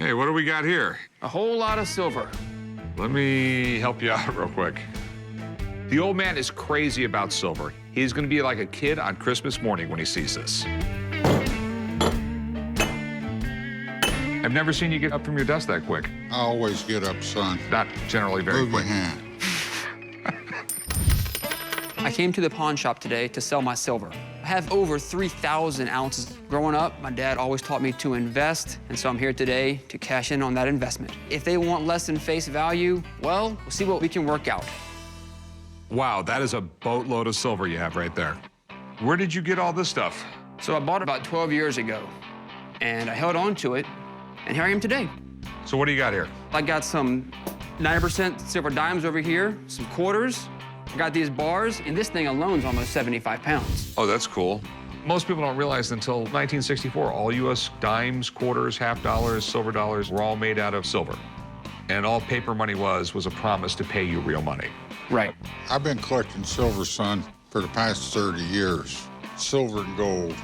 Hey, what do we got here? A whole lot of silver. Let me help you out real quick. The old man is crazy about silver. He's gonna be like a kid on Christmas morning when he sees this. I've never seen you get up from your desk that quick. I always get up, son. Not generally very Move your quick. hand. I came to the pawn shop today to sell my silver. I have over 3,000 ounces. Growing up, my dad always taught me to invest, and so I'm here today to cash in on that investment. If they want less than face value, well, we'll see what we can work out. Wow, that is a boatload of silver you have right there. Where did you get all this stuff? So I bought it about 12 years ago, and I held on to it, and here I am today. So what do you got here? I got some 90% silver dimes over here, some quarters. I got these bars, and this thing alone is almost 75 pounds. Oh, that's cool. Most people don't realize until 1964, all U.S. dimes, quarters, half dollars, silver dollars were all made out of silver. And all paper money was a promise to pay you real money. Right. I've been collecting silver, son, for the past 30 years. Silver and gold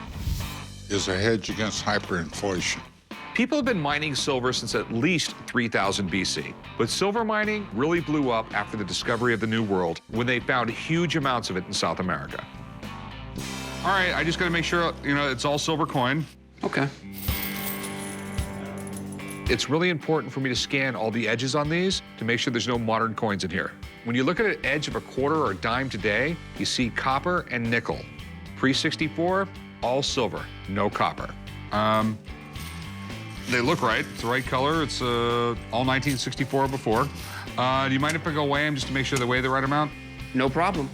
is a hedge against hyperinflation. People have been mining silver since at least 3000 BC, but silver mining really blew up after the discovery of the New World when they found huge amounts of it in South America. All right, I just gotta make sure, it's all silver coin. Okay. It's really important for me to scan all the edges on these to make sure there's no modern coins in here. When you look at an edge of a quarter or a dime today, you see copper and nickel. Pre-64, all silver, no copper. They look right. It's the right color. It's all 1964 before. Do you mind if I go weigh them just to make sure they weigh the right amount? No problem.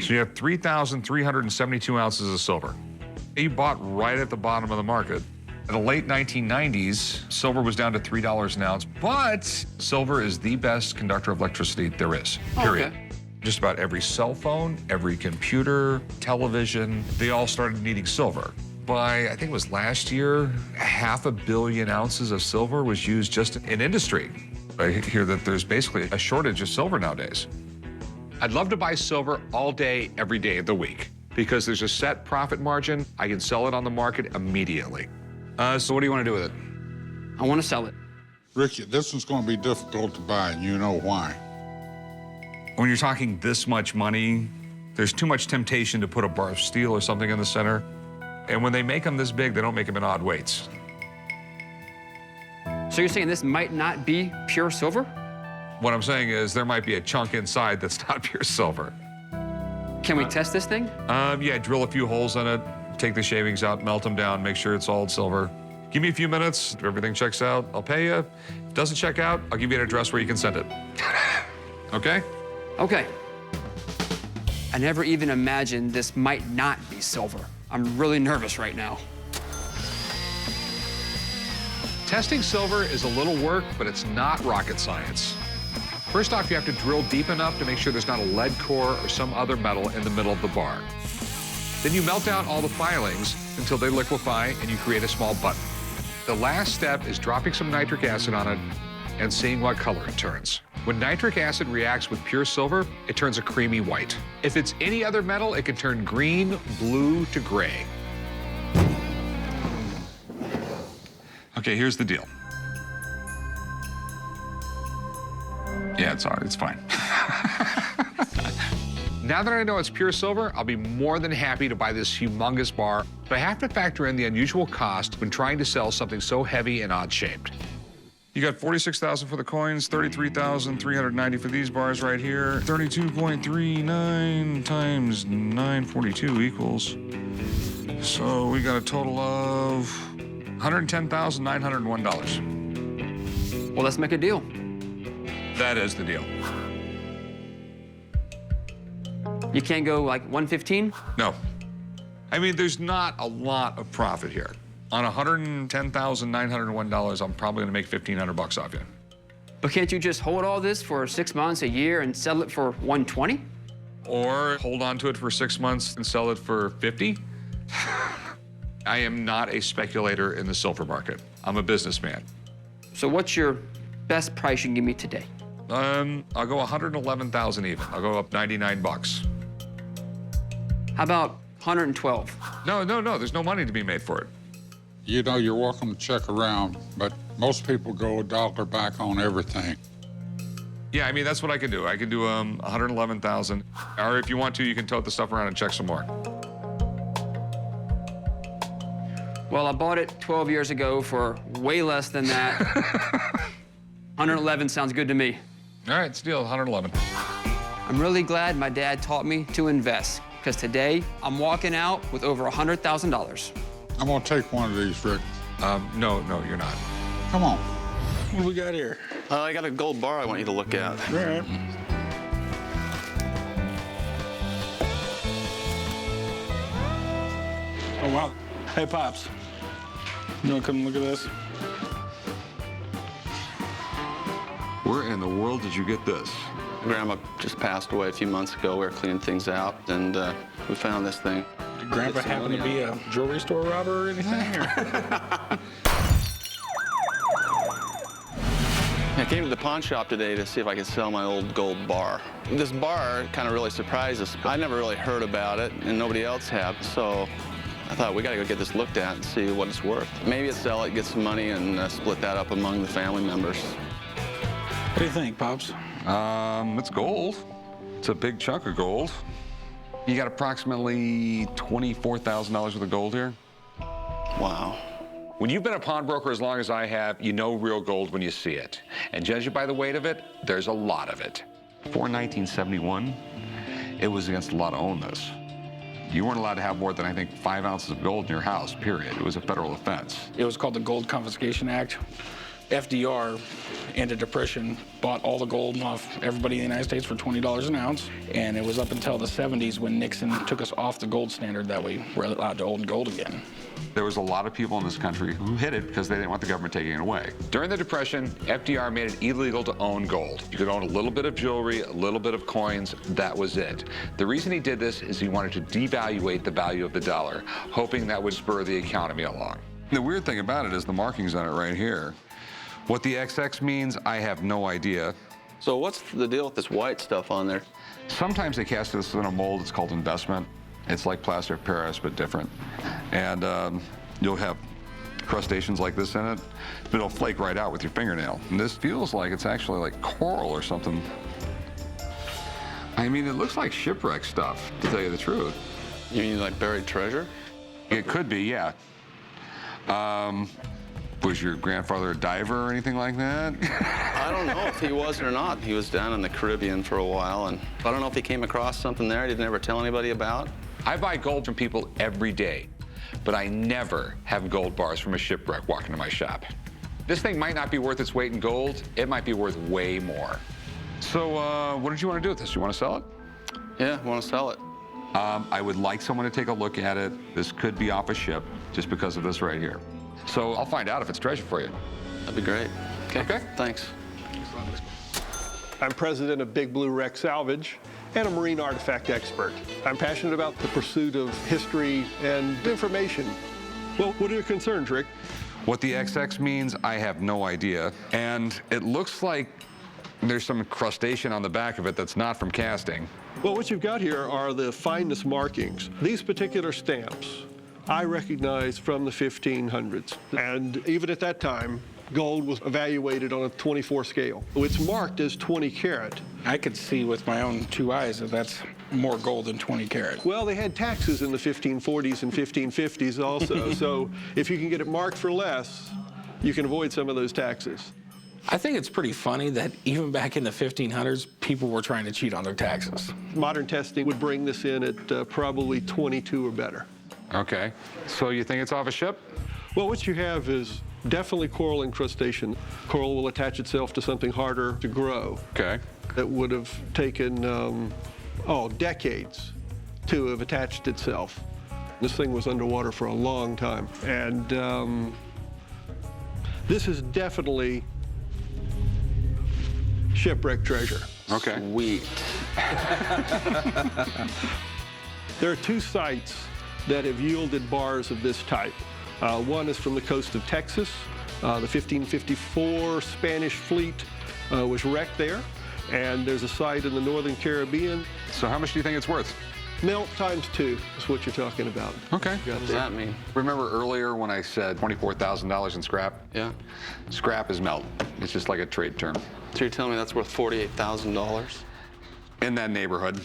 So you have 3,372 ounces of silver. You bought right at the bottom of the market. In the late 1990s, silver was down to $3 an ounce, but silver is the best conductor of electricity there is, period. Okay. Just about every cell phone, every computer, television, they all started needing silver. By, I think it was last year, 500 million ounces of silver was used just in industry. I hear that there's basically a shortage of silver nowadays. I'd love to buy silver all day, every day of the week, because there's a set profit margin. I can sell it on the market immediately. So what do you want to do with it? I want to sell it. Ricky, this one's going to be difficult to buy, and you know why. When you're talking this much money, there's too much temptation to put a bar of steel or something in the center. And when they make them this big, they don't make them in odd weights. So you're saying this might not be pure silver? What I'm saying is there might be a chunk inside that's not pure silver. Can we test this thing? Yeah, drill a few holes in it, take the shavings out, melt them down, make sure it's all silver. Give me a few minutes. If everything checks out, I'll pay you. If it doesn't check out, I'll give you an address where you can send it. Okay? Okay. I never even imagined this might not be silver. I'm really nervous right now. Testing silver is a little work, but it's not rocket science. First off, you have to drill deep enough to make sure there's not a lead core or some other metal in the middle of the bar. Then you melt down all the filings until they liquefy and you create a small button. The last step is dropping some nitric acid on it and seeing what color it turns. When nitric acid reacts with pure silver, it turns a creamy white. If it's any other metal, it can turn green, blue to gray. Okay, here's the deal. Yeah, it's all right, it's fine. Now that I know it's pure silver, I'll be more than happy to buy this humongous bar, but I have to factor in the unusual cost when trying to sell something so heavy and odd-shaped. You got 46,000 for the coins, 33,390 for these bars right here. 32.39 times 942 equals. So we got a total of $110,901. Well, let's make a deal. That is the deal. You can't go like 115? No. I mean, there's not a lot of profit here. On $110,901, I'm probably gonna make 1,500 bucks off you. But can't you just hold all this for 6 months, a year, and sell it for 120? Or hold on to it for 6 months and sell it for 50. I am not a speculator in the silver market. I'm a businessman. So what's your best price you can give me today? I'll go 111,000 even. I'll go up 99 bucks. How about 112? No, there's no money to be made for it. You know, you're welcome to check around, but most people go $1 back on everything. Yeah, I mean, that's what I can do. I can do 111,000. Or if you want to, you can tote the stuff around and check some more. Well, I bought it 12 years ago for way less than that. 111 sounds good to me. All right, it's a deal, 111. I'm really glad my dad taught me to invest, because today I'm walking out with over $100,000. I'm gonna take one of these, Rick. No, you're not. Come on. What do we got here? I got a gold bar I want you to look at. All right. Oh, wow. Hey, Pops. You want to come look at this? Where in the world did you get this? Grandma just passed away a few months ago. We were cleaning things out, and we found this thing. Did Grandpa happen to be a jewelry store robber or anything? I came to the pawn shop today to see if I could sell my old gold bar. This bar kind of really surprised us. I never really heard about it, and nobody else had, so I thought we got to go get this looked at and see what it's worth. Maybe sell it, get some money, and split that up among the family members. What do you think, Pops? It's gold. It's a big chunk of gold. You got approximately $24,000 worth of gold here. Wow. When you've been a pawnbroker as long as I have, you know real gold when you see it. And judging by the weight of it, there's a lot of it. Before 1971, it was against the law to own this. You weren't allowed to have more than, I think, 5 ounces of gold in your house, period. It was a federal offense. It was called the Gold Confiscation Act. FDR, in the Depression, bought all the gold off everybody in the United States for $20 an ounce. And it was up until the 70s when Nixon took us off the gold standard that we were allowed to own gold again. There was a lot of people in this country who hid it because they didn't want the government taking it away. During the Depression, FDR made it illegal to own gold. You could own a little bit of jewelry, a little bit of coins, that was it. The reason he did this is he wanted to devaluate the value of the dollar, hoping that would spur the economy along. The weird thing about it is the markings on it right here. What the XX means, I have no idea. So what's the deal with this white stuff on there? Sometimes they cast this in a mold. It's called investment. It's like plaster of Paris, but different. And you'll have crustaceans like this in it, but it'll flake right out with your fingernail. And this feels like it's actually like coral or something. I mean, it looks like shipwreck stuff, to tell you the truth. You mean like buried treasure? It could be, yeah. Was your grandfather a diver or anything like that? I don't know if he was or not. He was down in the Caribbean for a while, and I don't know if he came across something there he didn't ever tell anybody about. I buy gold from people every day, but I never have gold bars from a shipwreck walk into my shop. This thing might not be worth its weight in gold. It might be worth way more. So what did you want to do with this? You want to sell it? Yeah, I want to sell it. I would like someone to take a look at it. This could be off a ship just because of this right here. So I'll find out if it's treasure for you. That'd be great. Okay. Thanks. I'm president of Big Blue Wreck Salvage and a marine artifact expert. I'm passionate about the pursuit of history and information. Well, what are your concerns, Rick? What the XX means, I have no idea. And it looks like there's some crustacean on the back of it that's not from casting. Well, what you've got here are the finest markings. These particular stamps I recognize from the 1500s. And even at that time, gold was evaluated on a 24 scale. It's marked as 20 karat. I could see with my own 2 eyes that that's more gold than 20 karat. Well, they had taxes in the 1540s and 1550s also. So if you can get it marked for less, you can avoid some of those taxes. I think it's pretty funny that even back in the 1500s, people were trying to cheat on their taxes. Modern testing would bring this in at probably 22 or better. Okay. So you think it's off a ship? Well, what you have is definitely coral incrustation. Coral will attach itself to something harder to grow. Okay. That would have taken, decades to have attached itself. This thing was underwater for a long time. And this is definitely shipwreck treasure. Okay. Sweet. There are 2 sites that have yielded bars of this type. One is from the coast of Texas. The 1554 Spanish fleet was wrecked there, and there's a site in the northern Caribbean. So how much do you think it's worth? Melt times 2 is what you're talking about. Okay. What does that mean? Remember earlier when I said $24,000 in scrap? Yeah. Scrap is melt. It's just like a trade term. So you're telling me that's worth $48,000? In that neighborhood.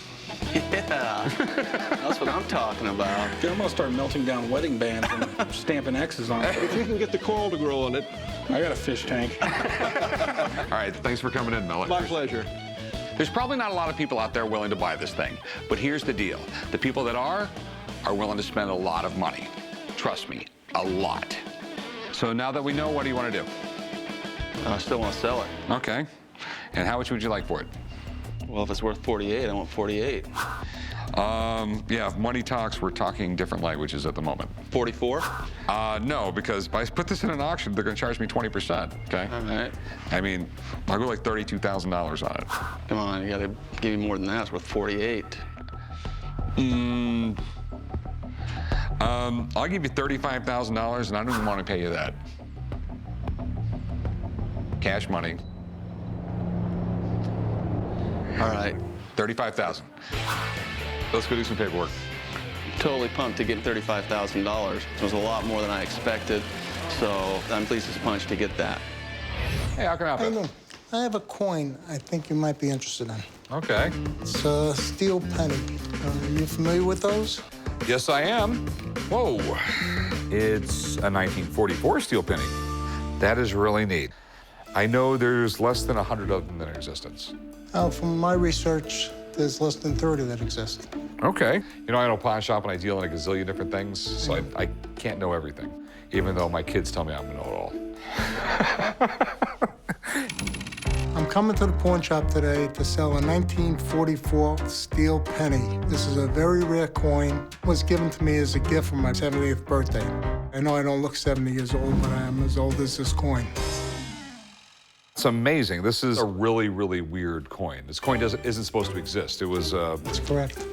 Yeah, that's what I'm talking about. Dude, I'm gonna start melting down wedding bands and stamping X's on it. If you can get the coral to grow on it. I got a fish tank. All right, thanks for coming in, Mel. My pleasure. There's probably not a lot of people out there willing to buy this thing, but here's the deal. The people that are willing to spend a lot of money. Trust me, a lot. So now that we know, what do you want to do? I still want to sell it. Okay. And how much would you like for it? Well, if it's worth 48, I want 48. Yeah, if money talks, we're talking different languages at the moment. 44? No, because if I put this in an auction, they're going to charge me 20%, okay? All right. I mean, I'll go like $32,000 on it. Come on, you got to give me more than that. It's worth 48. I'll give you $35,000, and I don't even want to pay you that. Cash money. All right. $35,000. Let's go do some paperwork. Totally pumped to get $35,000. It was a lot more than I expected, so I'm pleased as punch to get that. Hey, how can I help Hey, you? look, I have a coin I think you might be interested in. Okay. It's a steel penny. Are you familiar with those? Yes, I am. Whoa. It's a 1944 steel penny. That is really neat. I know there's less than 100 of them in existence. From my research, there's less than 30 that exist. Okay. You know, I own a pawn shop and I deal in a gazillion different things, so I can't know everything, even though my kids tell me I'm a know-it-all. I'm coming to the pawn shop today to sell a 1944 steel penny. This is a very rare coin. It was given to me as a gift for my 70th birthday. I know I don't look 70 years old, but I am as old as this coin. It's amazing. This is a really, really weird coin. This coin isn't supposed to exist. It was, That's correct.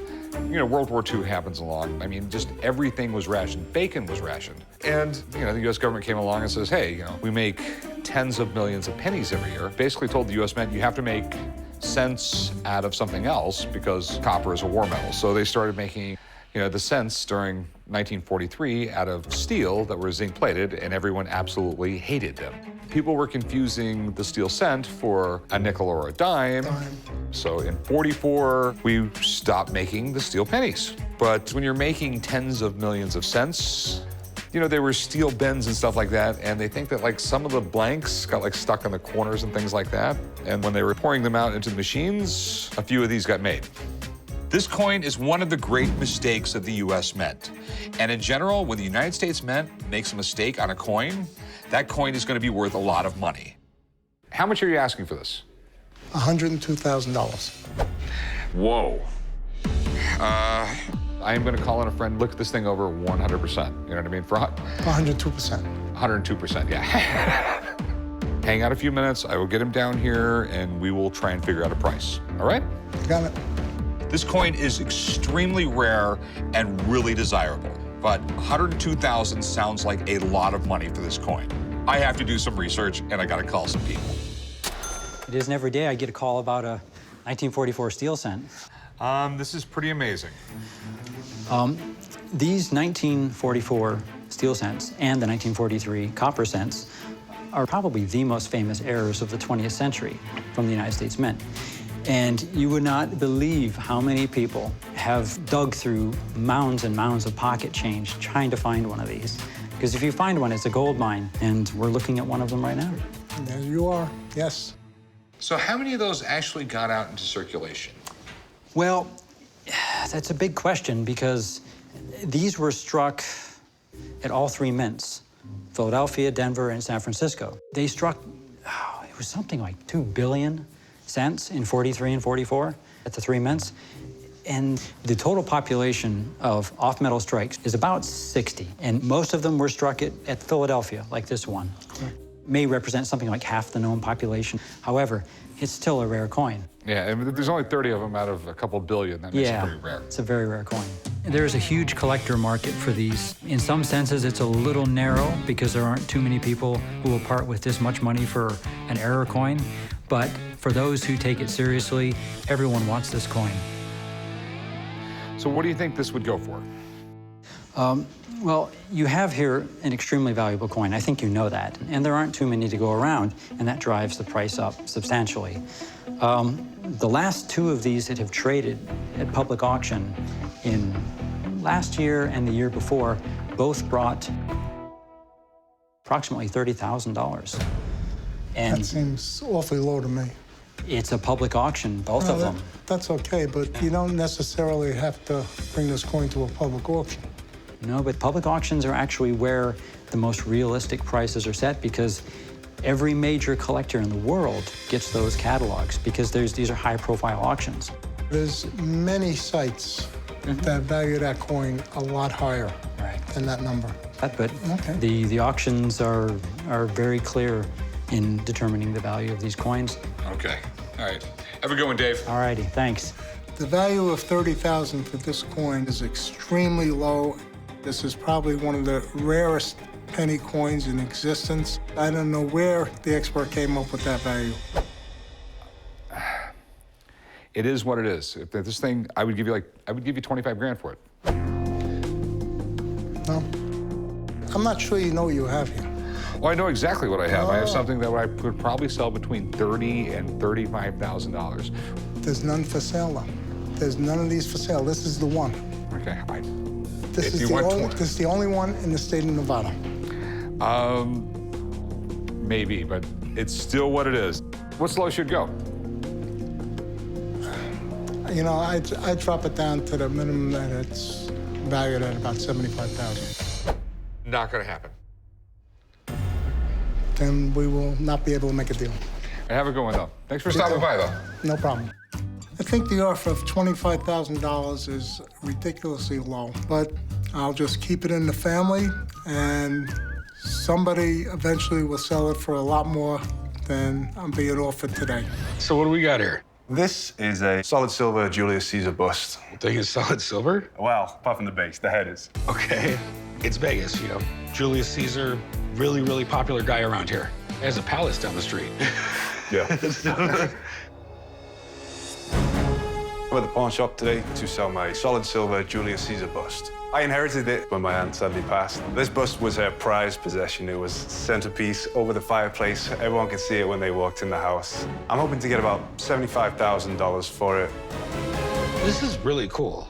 you know, World War II happens along. I mean, just everything was rationed. Bacon was rationed. And, you know, the U.S. government came along and says, hey, you know, we make tens of millions of pennies every year. Basically told the U.S. Mint, you have to make cents out of something else because copper is a war metal. So they started making, you know, the cents during 1943 out of steel that were zinc plated, and everyone absolutely hated them. People were confusing the steel cent for a nickel or a dime. So in 44, we stopped making the steel pennies. But when you're making tens of millions of cents, you know, there were steel bends and stuff like that, and they think that like some of the blanks got like stuck in the corners and things like that. And when they were pouring them out into the machines, a few of these got made. This coin is one of the great mistakes of the U.S. Mint. And in general, when the United States Mint makes a mistake on a coin, that coin is going to be worth a lot of money. How much are you asking for this? $102,000. Whoa. I am going to call in a friend, look this thing over 100%. You know what I mean? For 102%. 102%, yeah. Hang out a few minutes. I will get him down here, and we will try and figure out a price. All right? Got it. This coin is extremely rare and really desirable, but $102,000 sounds like a lot of money for this coin. I have to do some research, and I got to call some people. It isn't every day I get a call about a 1944 steel cent. This is pretty amazing. These 1944 steel cents and the 1943 copper cents are probably the most famous errors of the 20th century from the United States Mint. And you would not believe how many people have dug through mounds and mounds of pocket change trying to find one of these. Because if you find one, it's a gold mine, and we're looking at one of them right now. There you are, yes. So how many of those actually got out into circulation? Well, that's a big question because these were struck at all three mints, Philadelphia, Denver, and San Francisco. They struck, it was something like 2 billion cents in 43 and 44 at the three mints. And the total population of off-metal strikes is about 60. And most of them were struck at Philadelphia, like this one. May represent something like half the known population. However, it's still a rare coin. Yeah, and there's only 30 of them out of a couple billion. That makes it Yeah, pretty rare. it's a very rare coin. There's a huge collector market for these. In some senses, it's a little narrow because there aren't too many people who will part with this much money for an error coin. But for those who take it seriously, everyone wants this coin. So what do you think this would go for? Well, you have here an extremely valuable coin. I think you know that. And there aren't too many to go around, and that drives the price up substantially. The last two of these that have traded at public auction in last year and the year before both brought approximately $30,000. And That seems awfully low to me. it's a public auction, both of them. That's okay, but you don't necessarily have to bring this coin to a public auction. No, but public auctions are actually where the most realistic prices are set because every major collector in the world gets those catalogs because these are high-profile auctions. There's many sites that value that coin a lot higher than that number. But Okay. the auctions are very clear in determining the value of these coins. Okay. All right. Have a good one, Dave. All righty, thanks. The value of $30,000 for this coin is extremely low. This is probably one of the rarest penny coins in existence. I don't know where the expert came up with that value. It is what it is. If this thing, I would give you 25 grand for it. No? I'm not sure you know what you have here. Well, I know exactly what I have. I have something that I could probably sell between $30,000 and $35,000. There's none for sale, though. There's none of these for sale. This is the one. Okay. This is the only one in the state of Nevada. Maybe, but it's still what it is. What's the lowest you'd go? You know, I'd drop it down to the minimum that it's valued at about $75,000. Not gonna happen. Then we will not be able to make a deal. Have a good one, though. Thanks for stopping by, though. No problem. I think the offer of $25,000 is ridiculously low, but I'll just keep it in the family, and somebody eventually will sell it for a lot more than I'm being offered today. So what do we got here? This is a solid silver Julius Caesar bust. Think it's solid silver? Well, apart from the base, the head is. Okay. It's Vegas, you know. Julius Caesar, really, really popular guy around here. He has a palace down the street. Yeah. I'm at the pawn shop today to sell my solid silver Julius Caesar bust. I inherited it when my aunt sadly passed. This bust was her prized possession. It was centerpiece over the fireplace. Everyone could see it when they walked in the house. I'm hoping to get about $75,000 for it. This is really cool.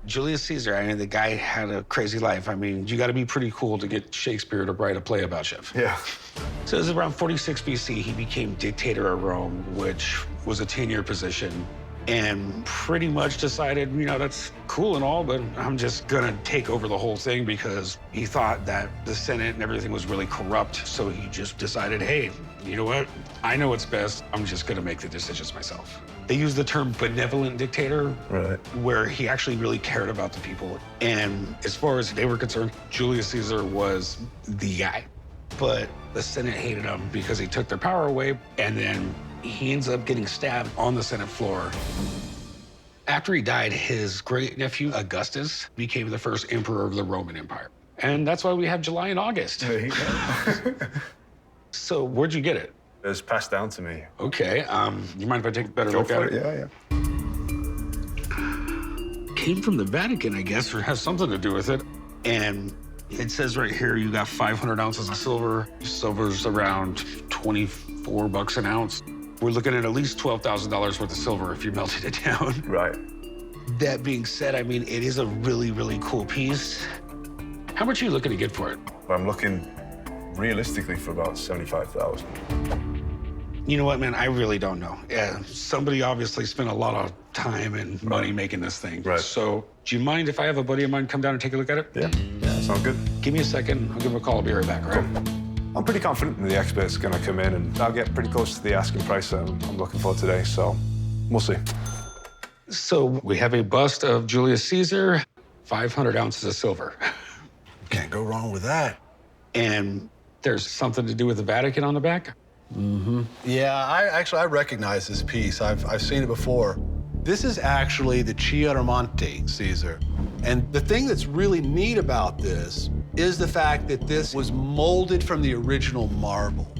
Julius Caesar, I mean, the guy had a crazy life. I mean, you got to be pretty cool to get Shakespeare to write a play about you. Yeah. So it was around 46 BC, he became dictator of Rome, which was a 10-year position, and pretty much decided, you know, that's cool and all, but I'm just gonna take over the whole thing because he thought that the Senate and everything was really corrupt. So he just decided, hey, you know what? I know what's best. I'm just gonna make the decisions myself. They use the term benevolent dictator, Right. where he actually really cared about the people. And as far as they were concerned, Julius Caesar was the guy. But the Senate hated him because he took their power away, and then he ends up getting stabbed on the Senate floor. After he died, his great-nephew, Augustus, became the first emperor of the Roman Empire. And that's why we have July and August. There you go. So where'd you get it? It was passed down to me. Okay, you mind if I take a better Go look for at it. it? Yeah, yeah. Came from the Vatican, I guess, or has something to do with it. And it says right here, you got 500 ounces of silver. Silver's around 24 bucks an ounce. We're looking at least $12,000 worth of silver if you melted it down. Right. That being said, I mean, it is a really, really cool piece. How much are you looking to get for it? I'm looking realistically for about 75,000. You know what, man? I really don't know. Yeah, somebody obviously spent a lot of time and money making this thing. Right. So, do you mind if I have a buddy of mine come down and take a look at it? Yeah, sounds good. Give me a second. I'll give him a call. I'll be right back, all right? I'm pretty confident the expert's gonna come in and I'll get pretty close to the asking price that I'm looking for today, so we'll see. So, we have a bust of Julius Caesar, 500 ounces of silver. Can't go wrong with that. And there's something to do with the Vatican on the back? Mm-hmm. Yeah, I recognize this piece. I've seen it before. This is actually the Chiaramonte Caesar. And the thing that's really neat about this is the fact that this was molded from the original marble.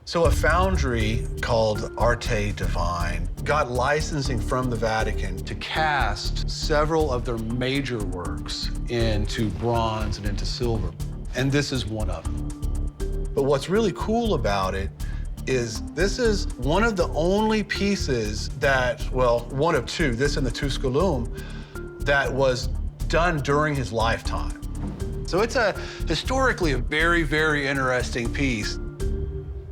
So a foundry called Arte Divine got licensing from the Vatican to cast several of their major works into bronze and into silver. And this is one of them. But what's really cool about it is this is one of the only pieces that, well, one of two, this and the Tusculum, that was done during his lifetime. So it's historically a very, very interesting piece.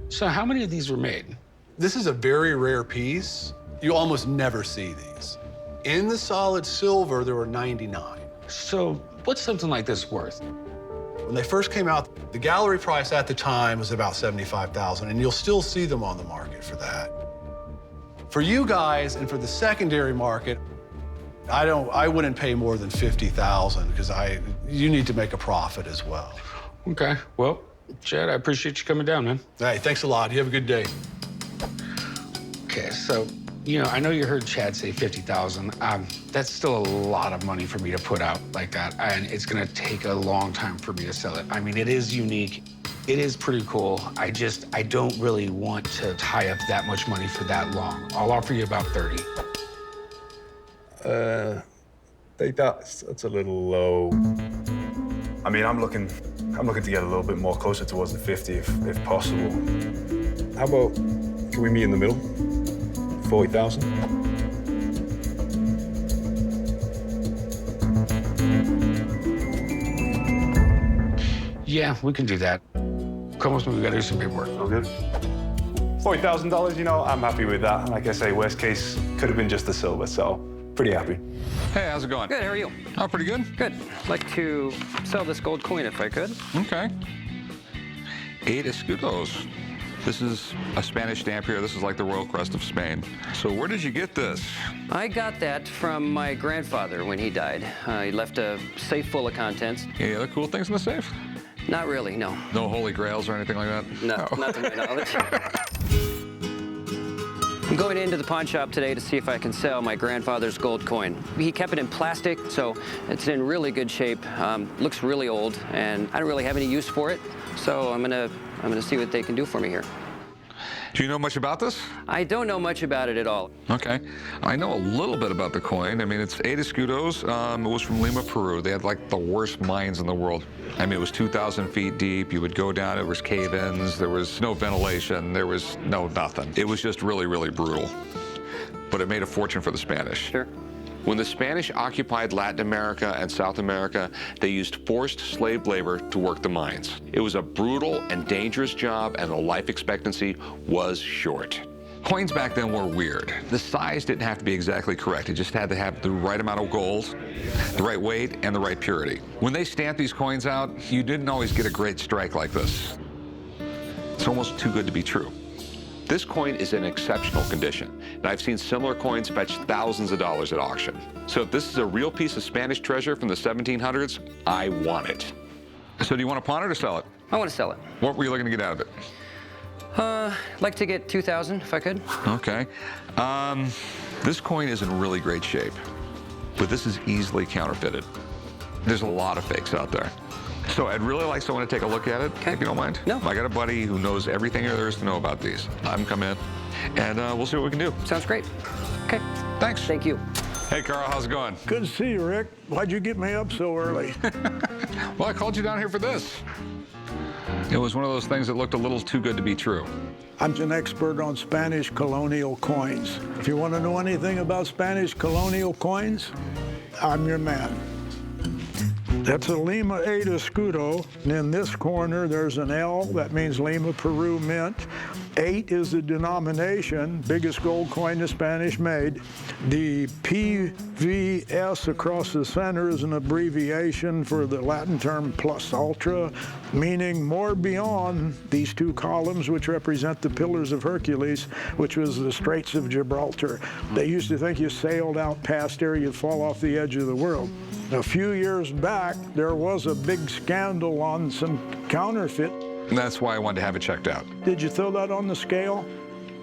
So how many of these were made? This is a very rare piece. You almost never see these. In the solid silver, there were 99. So what's something like this worth? When they first came out, the gallery price at the time was about $75,000, and you'll still see them on the market for that. For you guys and for the secondary market, I wouldn't pay more than $50,000 because you need to make a profit as well. Okay, well, Chad, I appreciate you coming down, man. Hey, thanks a lot. You have a good day. Okay, so, you know, I know you heard Chad say 50,000. That's still a lot of money for me to put out like that, and it's gonna take a long time for me to sell it. I mean, it is unique. It is pretty cool. I don't really want to tie up that much money for that long. I'll offer you about 30. That's a little low. I mean, I'm looking to get a little bit more closer towards the 50 if possible. How about, can we meet in the middle? 40,000? Yeah, we can do that. Come with me, we gotta do some paperwork. All good. $40,000, you know, I'm happy with that. Like I say, worst case, could have been just the silver, so pretty happy. Hey, how's it going? Good, how are you? Oh, pretty good. Good. I'd like to sell this gold coin if I could. Okay. 8 Escudos. This is a Spanish stamp here. This is like the Royal Crest of Spain. So where did you get this? I got that from my grandfather when he died. He left a safe full of contents. Any other cool things in the safe? Not really, no. No holy grails or anything like that? No, not to my knowledge. I'm going into the pawn shop today to see if I can sell my grandfather's gold coin. He kept it in plastic, so it's in really good shape. Looks really old, and I don't really have any use for it. So I'm gonna see what they can do for me here. Do you know much about this? I don't know much about it at all. Okay. I know a little bit about the coin. I mean, it's 8 Escudos. It was from Lima, Peru. They had like the worst mines in the world. I mean, it was 2,000 feet deep. You would go down, there was cave-ins, there was no ventilation, there was nothing. It was just really, really brutal. But it made a fortune for the Spanish. Sure. When the Spanish occupied Latin America and South America, they used forced slave labor to work the mines. It was a brutal and dangerous job, and the life expectancy was short. Coins back then were weird. The size didn't have to be exactly correct. It just had to have the right amount of gold, the right weight, and the right purity. When they stamped these coins out, you didn't always get a great strike like this. It's almost too good to be true. This coin is in exceptional condition, and I've seen similar coins fetch thousands of dollars at auction. So if this is a real piece of Spanish treasure from the 1700s, I want it. So do you want to pawn it or sell it? I want to sell it. What were you looking to get out of it? I'd like to get 2,000 if I could. Okay. This coin is in really great shape, but this is easily counterfeited. There's a lot of fakes out there. So I'd really like someone to take a look at it, if you don't mind. No. I got a buddy who knows everything there is to know about these. I'm coming in, and we'll see what we can do. Sounds great. Okay. Thanks. Thank you. Hey, Carl, how's it going? Good to see you, Rick. Why'd you get me up so early? Well, I called you down here for this. It was one of those things that looked a little too good to be true. I'm an expert on Spanish colonial coins. If you want to know anything about Spanish colonial coins, I'm your man. That's a Lima 8 Escudo. And in this corner, there's an L. That means Lima, Peru Mint. 8 is the denomination, biggest gold coin the Spanish made. The PVS across the center is an abbreviation for the Latin term plus ultra, meaning more beyond these two columns, which represent the Pillars of Hercules, which was the Straits of Gibraltar. They used to think you sailed out past there, you'd fall off the edge of the world. A few years back, there was a big scandal on some counterfeit. And that's why I wanted to have it checked out. Did you throw that on the scale?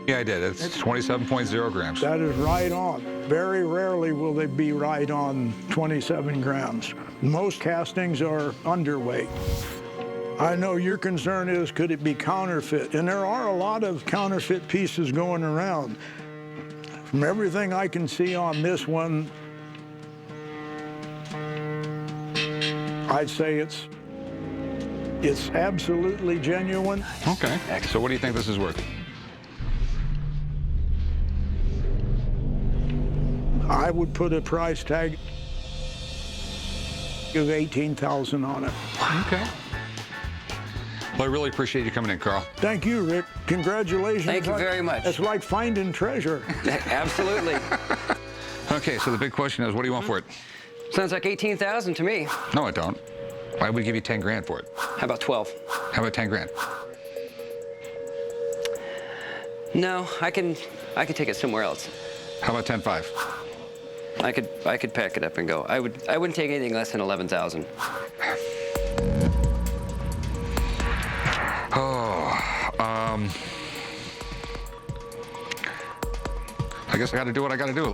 Yeah, I did. It's 27.0 grams. That is right on. Very rarely will they be right on 27 grams. Most castings are underweight. I know your concern is, could it be counterfeit? And there are a lot of counterfeit pieces going around. From everything I can see on this one, I'd say it's absolutely genuine. Okay. So what do you think this is worth? I would put a price tag of $18,000 on it. Okay. Well, I really appreciate you coming in, Carl. Thank you, Rick. Congratulations. Thank you very much. It's like finding treasure. Absolutely. Okay, so the big question is, what do you want for it? Sounds like 18,000 to me. No, I don't. I would give you 10 grand for it. How about 12? How about 10 grand? No, I can take it somewhere else. How about 10.5? I could pack it up and go. I wouldn't take anything less than 11,000. I guess I got to do what I got to do.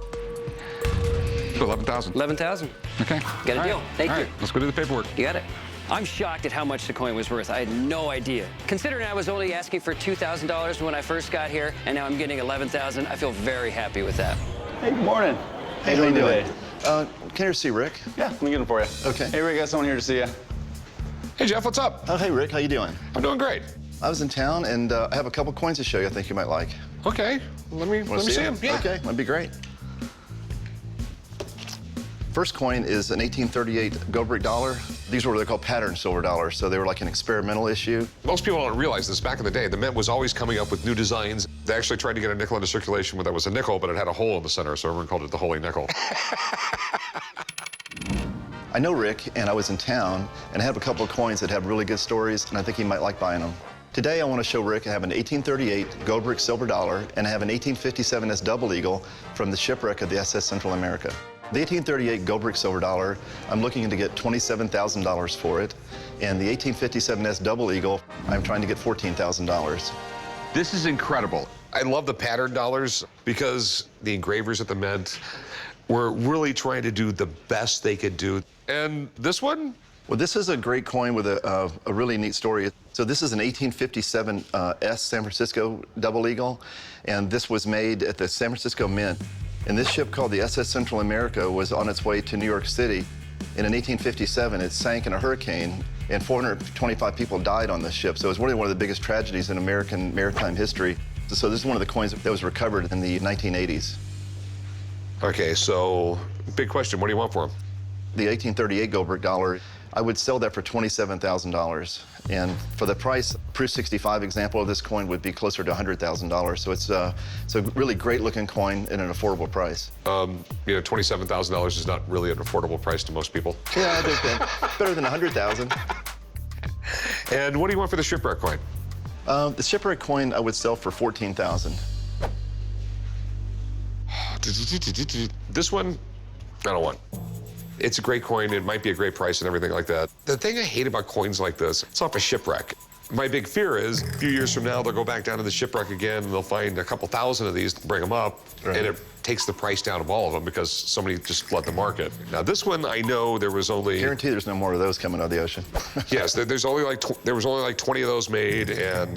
11,000. 11,000. Okay. Got a deal. Thank you. Let's go do the paperwork. You got it. I'm shocked at how much the coin was worth. I had no idea. Considering I was only asking for $2,000 when I first got here, and now I'm getting 11,000, I feel very happy with that. Hey, good morning. Hey, how you doing? Today? Can I see Rick? Yeah, let me get him for you. Okay. Hey, Rick, got someone here to see you. Hey, Jeff, what's up? Oh, hey, Rick, how you doing? I'm doing great. I was in town, and I have a couple coins to show you I think you might like. Okay, let me see them. Yeah. Okay, that'd be great. First coin is an 1838 Gobrecht dollar. These were what they call pattern silver dollars, so they were like an experimental issue. Most people don't realize this. Back in the day, the Mint was always coming up with new designs. They actually tried to get a nickel into circulation when that was a nickel, but it had a hole in the center, so everyone called it the Holy Nickel. I know Rick, and I was in town, and I have a couple of coins that have really good stories, and I think he might like buying them. Today, I want to show Rick I have an 1838 Gobrecht silver dollar, and I have an 1857 S double eagle from the shipwreck of the SS Central America. The 1838 Gobrecht silver dollar, I'm looking to get $27,000 for it, and the 1857 S double eagle, I'm trying to get $14,000. This is incredible. I love the pattern dollars because the engravers at the Mint were really trying to do the best they could do. And this one? Well, this is a great coin with a really neat story. So this is an 1857 S San Francisco double eagle, and this was made at the San Francisco Mint. And this ship called the SS Central America was on its way to New York City. And in 1857, it sank in a hurricane, and 425 people died on this ship. So it was really one of the biggest tragedies in American maritime history. So this is one of the coins that was recovered in the 1980s. Okay, so big question, what do you want for them? The 1838 Gobrecht dollar, I would sell that for $27,000. And for the price, Proof 65 example of this coin would be closer to $100,000. So it's a really great looking coin at an affordable price. You know, $27,000 is not really an affordable price to most people. Yeah, I think that. Better than $100,000. And what do you want for the Shipwreck coin? The Shipwreck coin I would sell for $14,000. This one, I don't want. It's a great coin. It might be a great price and everything like that. The thing I hate about coins like this, it's off a shipwreck. My big fear is a few years from now, they'll go back down to the shipwreck again and they'll find a couple thousand of these, bring them up, and it takes the price down of all of them because somebody just flooded the market. Now this one, I know there was only... Guarantee there's no more of those coming out of the ocean. Yes, there was only like 20 of those made, and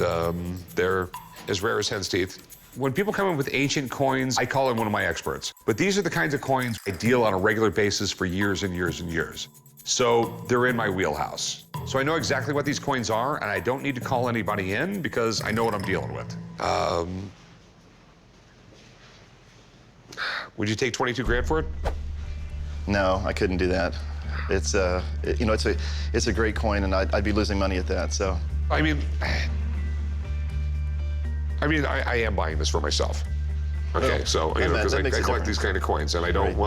they're as rare as hen's teeth. When people come in with ancient coins, I call in one of my experts. But these are the kinds of coins I deal on a regular basis for years and years and years. So they're in my wheelhouse. So I know exactly what these coins are, and I don't need to call anybody in because I know what I'm dealing with. Would you take 22 grand for it? No, I couldn't do that. It's you know, it's a great coin, and I'd be losing money at that. So. I mean, I am buying this for myself. Okay, well, so, you know, because I collect these kind of coins, and I don't,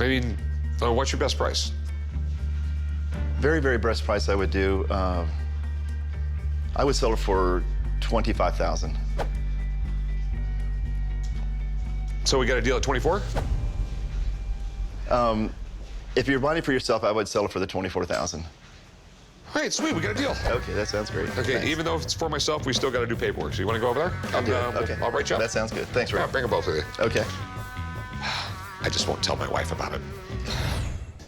I mean, what's your best price? Very, very best price I would do, I would sell it for $25,000. So we got a deal at 24? If you're buying it for yourself, I would sell it for the $24,000. All right, sweet, we got a deal. Okay, that sounds great. Okay, Thanks. even though it's for myself, we still got to do paperwork. So you want to go over there? I'll do it. Okay. I'll write you up. That sounds good. Thanks, Rick. Yeah, bring them both with you. Okay. I just won't tell my wife about it.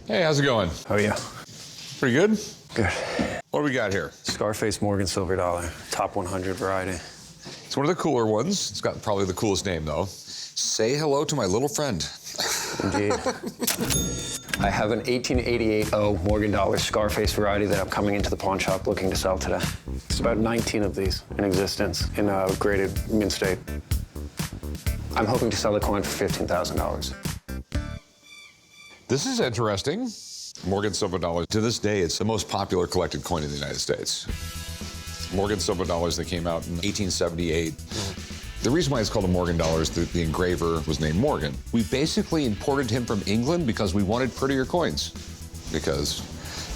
Hey, how's it going? How are you? Pretty good? Good. What do we got here? Scarface Morgan Silver Dollar, top 100 variety. It's one of the cooler ones. It's got probably the coolest name, though. Say hello to my little friend. Indeed. I have an 1888 Morgan Dollar Scarface variety that I'm coming into the pawn shop looking to sell today. There's about 19 of these in existence in graded mint state. I'm hoping to sell the coin for $15,000. This is interesting. Morgan silver dollars. To this day, it's the most popular collected coin in the United States. Morgan silver dollars, they came out in 1878. The reason why it's called a Morgan dollar is that the engraver was named Morgan. We basically imported him from England because we wanted prettier coins, because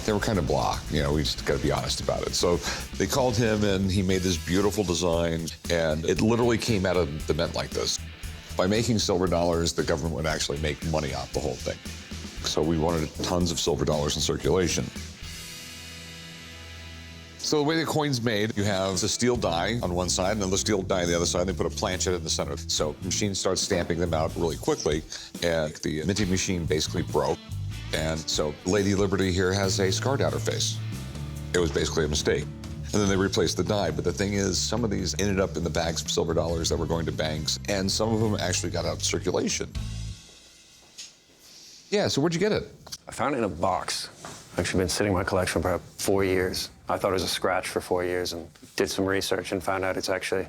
they were kind of blah. You know, we just got to be honest about it. So they called him and he made this beautiful design, and it literally came out of the mint like this. By making silver dollars, the government would actually make money off the whole thing. So we wanted tons of silver dollars in circulation. So the way the coin's made, you have a steel die on one side and another steel die on the other side, and they put a planchet in the center. So the machine starts stamping them out really quickly, and the minting machine basically broke. And so Lady Liberty here has a scarred out her face. It was basically a mistake. And then they replaced the die. But the thing is, some of these ended up in the bags of silver dollars that were going to banks, and some of them actually got out of circulation. Yeah, so where'd you get it? I found it in a box. Actually been sitting in my collection for about 4 years. I thought it was a scratch for 4 years and did some research and found out it's actually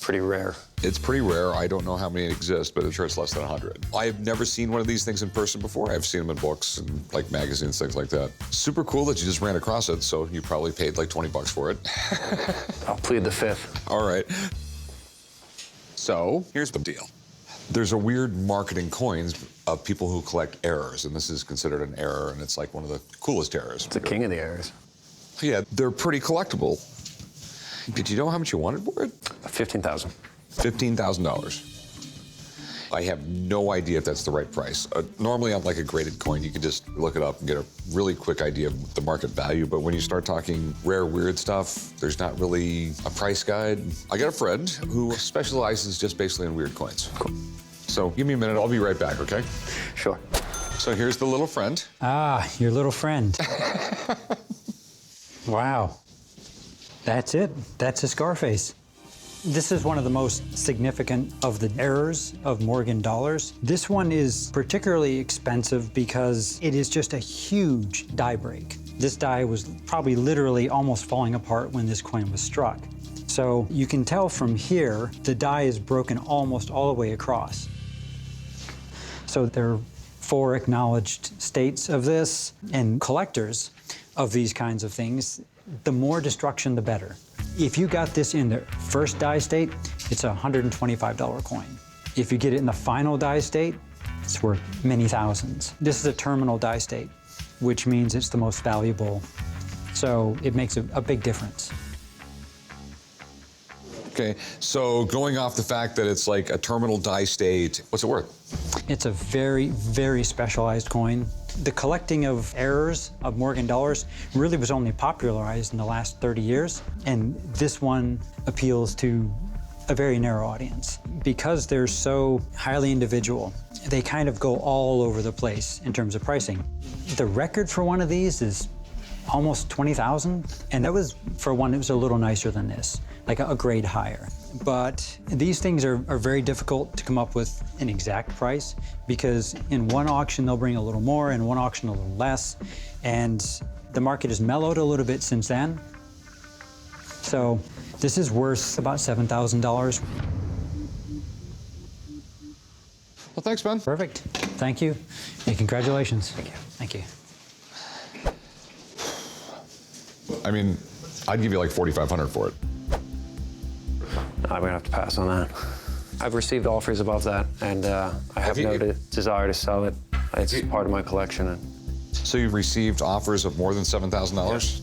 pretty rare. It's pretty rare. I don't know how many exist, but I'm sure it's less than 100. I've never seen one of these things in person before. I've seen them in books and like magazines, things like that. Super cool that you just ran across it, so you probably paid like 20 bucks for it. I'll plead the fifth. All right. So here's the deal. There's a weird marketing coins of people who collect errors, and this is considered an error, and it's like one of the coolest errors. It's the king of the errors. Yeah, they're pretty collectible. Did you know how much you wanted for it? $15,000. $15,000. I have no idea if that's the right price. Normally on like a graded coin, you can just look it up and get a really quick idea of the market value. But when you start talking rare, weird stuff, there's not really a price guide. I got a friend who specializes just basically in weird coins. Cool. So give me a minute, I'll be right back, okay? Sure. So here's the little friend. Ah, your little friend. Wow. That's it. That's a Scarface. This is one of the most significant of the errors of Morgan dollars. This one is particularly expensive because it is just a huge die break. This die was probably literally almost falling apart when this coin was struck. So you can tell from here, the die is broken almost all the way across. So there are 4 acknowledged states of this, and collectors of these kinds of things, the more destruction, the better. If you got this in the first die state, it's a $125 coin. If you get it in the final die state, it's worth many thousands. This is a terminal die state, which means it's the most valuable. So it makes a big difference. Okay, so going off the fact that it's like a terminal die state, what's it worth? It's a very, very specialized coin. The collecting of errors of Morgan dollars really was only popularized in the last 30 years, and this one appeals to a very narrow audience. Because they're so highly individual, they kind of go all over the place in terms of pricing. The record for one of these is almost 20,000, and that was for one that was a little nicer than this, like a grade higher. But these things are very difficult to come up with an exact price, because in one auction they'll bring a little more, in one auction a little less, and the market has mellowed a little bit since then. So this is worth about $7,000. Well, thanks, Ben. Perfect. Thank you, and congratulations. Thank you. Thank you. I mean, I'd give you like $4,500 for it. I'm gonna have to pass on that. I've received offers above that, and I have no desire to sell it. It's part of my collection. So you've received offers of more than $7,000?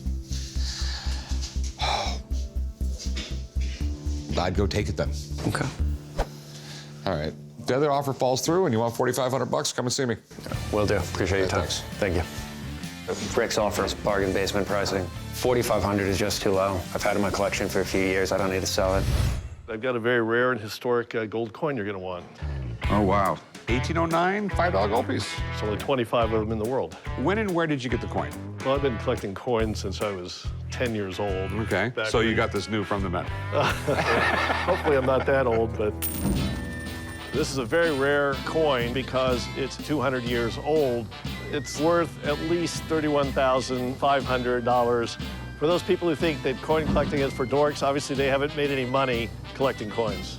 I'd go take it then. Okay. All right. If the other offer falls through and you want $4,500, come and see me. Will do. Appreciate your time. Thanks. Thank you. Rick's offers bargain basement pricing. $4,500 is just too low. I've had it in my collection for a few years. I don't need to sell it. I've got a very rare and historic gold coin you're going to want. Oh, wow. 1809, $5 gold piece. There's only 25 of them in the world. When and where did you get the coin? Well, I've been collecting coins since I was 10 years old. Okay, so you got this new from the Met. Hopefully I'm not that old, but this is a very rare coin because it's 200 years old. It's worth at least $31,500. For those people who think that coin collecting is for dorks, obviously they haven't made any money collecting coins.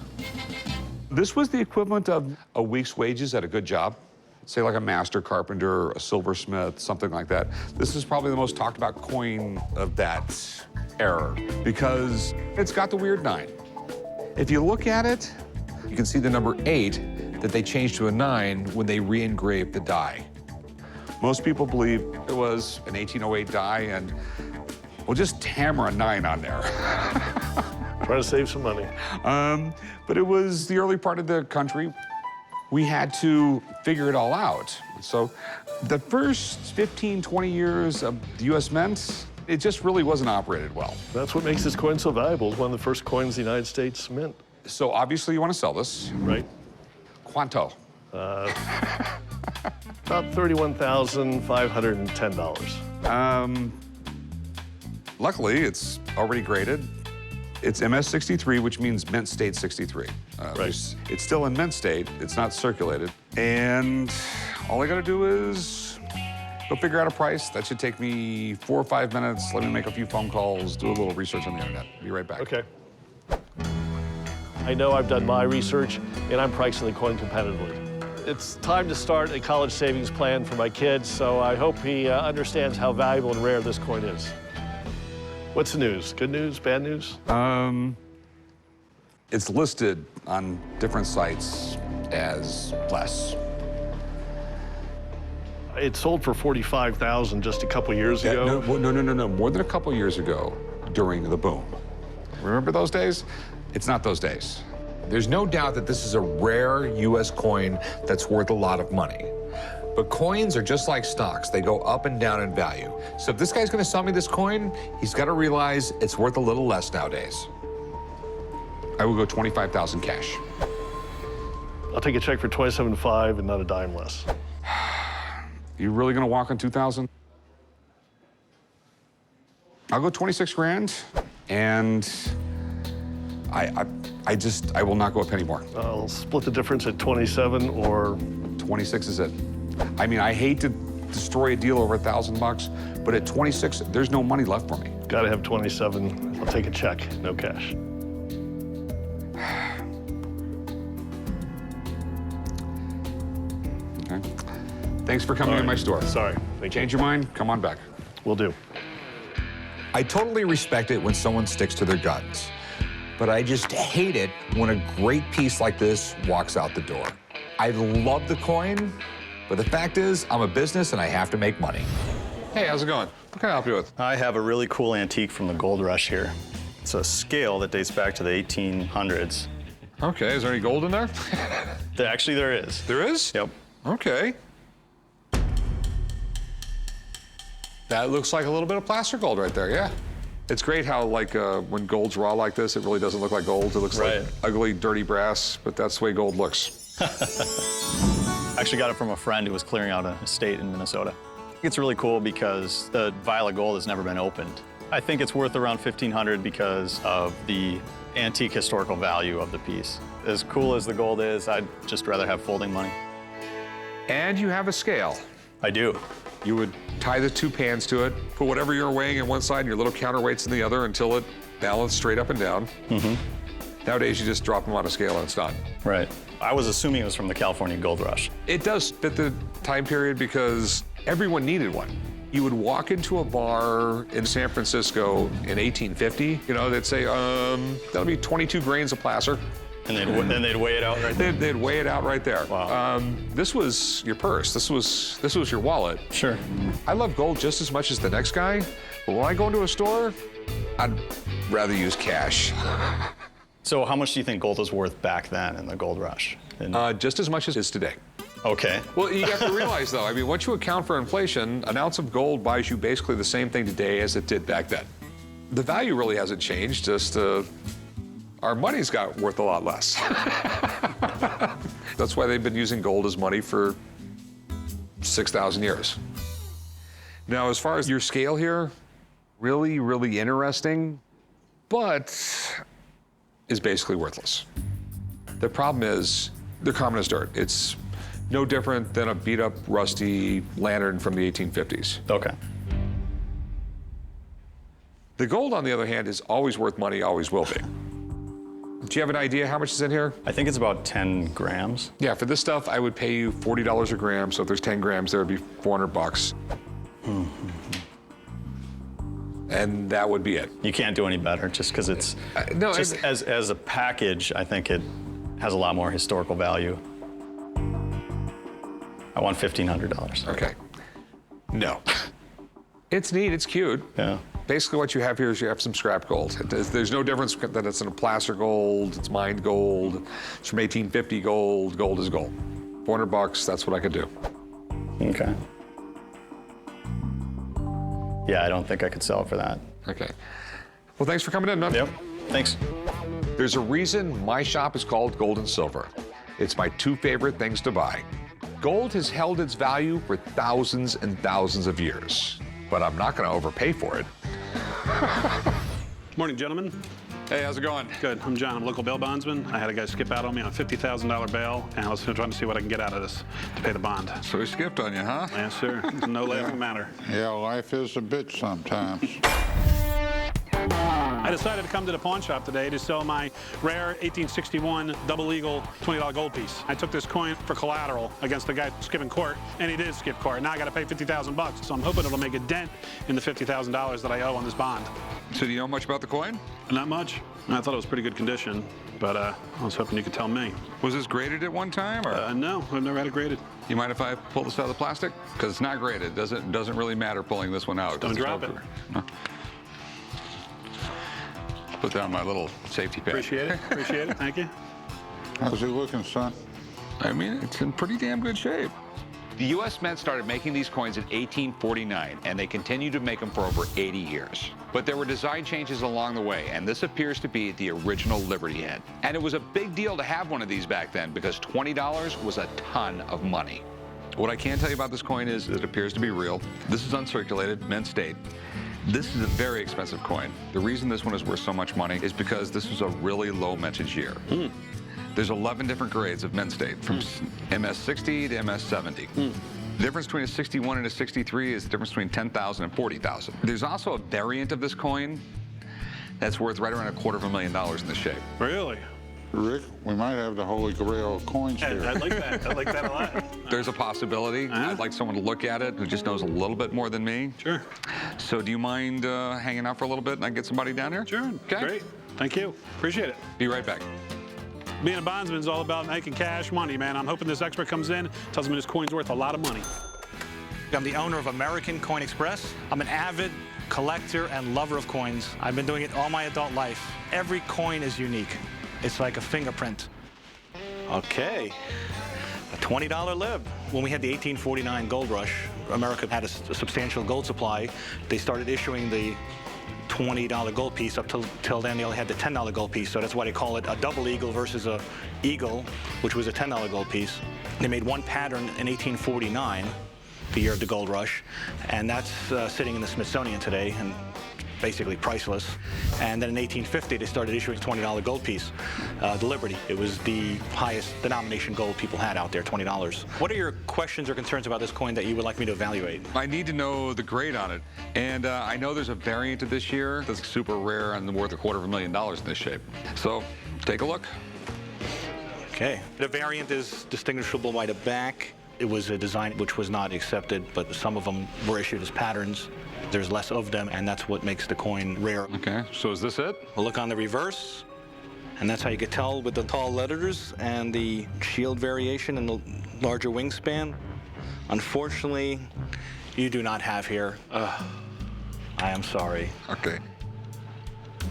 This was the equivalent of a week's wages at a good job. Say like a master carpenter, a silversmith, something like that. This is probably the most talked about coin of that era because it's got the weird 9. If you look at it, you can see the number 8 that they changed to a 9 when they re-engraved the die. Most people believe it was an 1808 die and we'll just hammer a 9 on there. Trying to save some money. But it was the early part of the country. We had to figure it all out. So the first 15, 20 years of the U.S. Mint, it just really wasn't operated well. That's what makes this coin so valuable. It's one of the first coins the United States mint. So obviously you want to sell this. Right. Quanto? About $31,510. Luckily, it's already graded. It's MS63, which means mint state 63. Right. It's still in mint state. It's not circulated. And all I got to do is go figure out a price. That should take me 4 or 5 minutes. Let me make a few phone calls, do a little research on the internet. Be right back. Okay. I know I've done my research, and I'm pricing the coin competitively. It's time to start a college savings plan for my kids, so I hope he understands how valuable and rare this coin is. What's the news? Good news, bad news? It's listed on different sites as less. It sold for $45,000 just a couple years ago. No. More than a couple years ago during the boom. Remember those days? It's not those days. There's no doubt that this is a rare U.S. coin that's worth a lot of money. But coins are just like stocks. They go up and down in value. So if this guy's gonna sell me this coin, he's gotta realize it's worth a little less nowadays. I will go $25,000 cash. I'll take a check for $27,500 and not a dime less. You really gonna walk on $2,000? I'll go 26 grand, and I will not go a penny more. I'll split the difference at 27 or 26 is it. I mean, I hate to destroy a deal over $1,000, but at 26, there's no money left for me. Gotta have 27. I'll take a check, no cash. Okay. Thanks for coming to my store. Sorry. Change your mind, come on back. Will do. I totally respect it when someone sticks to their guns, but I just hate it when a great piece like this walks out the door. I love the coin, but the fact is, I'm a business and I have to make money. Hey, how's it going? What can I help you with? I have a really cool antique from the gold rush here. It's a scale that dates back to the 1800s. Okay, is there any gold in there? Actually, there is. There is? Yep. Okay. That looks like a little bit of plaster gold right there, yeah. It's great how, like, when gold's raw like this, it really doesn't look like gold. It looks like ugly, dirty brass, but that's the way gold looks. I actually got it from a friend who was clearing out an estate in Minnesota. It's really cool because the vial of gold has never been opened. I think it's worth around $1,500 because of the antique historical value of the piece. As cool as the gold is, I'd just rather have folding money. And you have a scale. I do. You would tie the 2 pans to it, put whatever you're weighing in one side and your little counterweights in the other until it balanced straight up and down. Nowadays, you just drop them on a scale and it's done. Right. I was assuming it was from the California Gold Rush. It does fit the time period because everyone needed one. You would walk into a bar in San Francisco in 1850, you know, they'd say, that'll be 22 grains of placer. And they'd weigh it out right there? They'd weigh it out right there. Wow. This was your purse. This was your wallet. Sure. I love gold just as much as the next guy, but when I go into a store, I'd rather use cash. So how much do you think gold was worth back then in the gold rush? Just as much as it is today. Okay. Well, you have to realize, though, I mean, once you account for inflation, an ounce of gold buys you basically the same thing today as it did back then. The value really hasn't changed, just our money's got worth a lot less. That's why they've been using gold as money for 6,000 years. Now, as far as your scale here, really, really interesting, but is basically worthless. The problem is they're common as dirt. It's no different than a beat-up, rusty lantern from the 1850s. Okay. The gold, on the other hand, is always worth money, always will be. Do you have an idea how much is in here? I think it's about 10 grams. Yeah, for this stuff, I would pay you $40 a gram. So if there's 10 grams, there would be 400 bucks. And that would be it. You can't do any better just because it's, no, just as a package, I think it has a lot more historical value. I want $1,500. Okay. No. It's neat, it's cute. Yeah. Basically what you have here is you have some scrap gold. There's no difference that it's in a placer gold, it's mined gold, it's from 1850 gold, gold is gold. 400 bucks, that's what I could do. Okay. Yeah, I don't think I could sell it for that. Okay. Well, thanks for coming in, man. Yep, thanks. There's a reason my shop is called Gold and Silver. It's my two favorite things to buy. Gold has held its value for thousands and thousands of years, but I'm not going to overpay for it. Morning, gentlemen. Hey, how's it going? Good. I'm John. I'm a local bail bondsman. I had a guy skip out on me on a $50,000 bail, and I was trying to see what I can get out of this to pay the bond. So he skipped on you, huh? Yes, sir. No laughing matter. Yeah, life is a bitch sometimes. I decided to come to the pawn shop today to sell my rare 1861 double eagle $20 gold piece. I took this coin for collateral against the guy skipping court, and he did skip court. Now I got to pay 50,000 bucks, so I'm hoping it'll make a dent in the $50,000 that I owe on this bond. So do you know much about the coin? Not much. I thought it was pretty good condition, but I was hoping you could tell me. Was this graded at one time, or? No, I've never had it graded. You mind if I pull this out of the plastic? Because it's not graded. Doesn't really matter pulling this one out. Don't drop it. Put down my little safety pin. Appreciate it. Appreciate it. Thank you. How's he looking, son? I mean, it's in pretty damn good shape. The U.S. Mint started making these coins in 1849, and they continued to make them for over 80 years. But there were design changes along the way, and this appears to be the original Liberty head. And it was a big deal to have one of these back then because $20 was a ton of money. What I can tell you about this coin is it appears to be real. This is uncirculated, mint state. This is a very expensive coin. The reason this one is worth so much money is because this was a really low mintage year. There's 11 different grades of mint state, from MS60 to MS70. The difference between a 61 and a 63 is the difference between 10,000 and 40,000. There's also a variant of this coin that's worth right around $250,000 in this shape. Really? Rick, we might have the holy grail of coins here. I like that. I like that a lot. There's a possibility. I'd like someone to look at it who just knows a little bit more than me. Sure. So do you mind hanging out for a little bit and I can get somebody down here? Sure. Okay. Great. Thank you. Appreciate it. Be right back. Being a bondsman is all about making cash money, man. I'm hoping this expert comes in, tells me this coin's worth a lot of money. I'm the owner of American Coin Express. I'm an avid collector and lover of coins. I've been doing it all my adult life. Every coin is unique. It's like a fingerprint. Okay, a $20 lib. When we had the 1849 gold rush, America had a substantial gold supply. They started issuing the $20 gold piece. Up till then, they only had the $10 gold piece, so that's why they call it a double eagle versus a eagle, which was a $10 gold piece. They made one pattern in 1849, the year of the gold rush, and that's sitting in the Smithsonian today, and basically priceless. And then in 1850, they started issuing $20 gold piece, the Liberty. It was the highest denomination gold people had out there, $20. What are your questions or concerns about this coin that you would like me to evaluate? I need to know the grade on it. And I know there's a variant of this year that's super rare and worth $250,000 in this shape. So take a look. Okay. The variant is distinguishable by the back. It was a design which was not accepted, but some of them were issued as patterns. There's less of them, and that's what makes the coin rare. Okay, so is this it? We'll look on the reverse, and that's how you can tell with the tall letters and the shield variation and the larger wingspan. Unfortunately, you do not have here. I am sorry. Okay.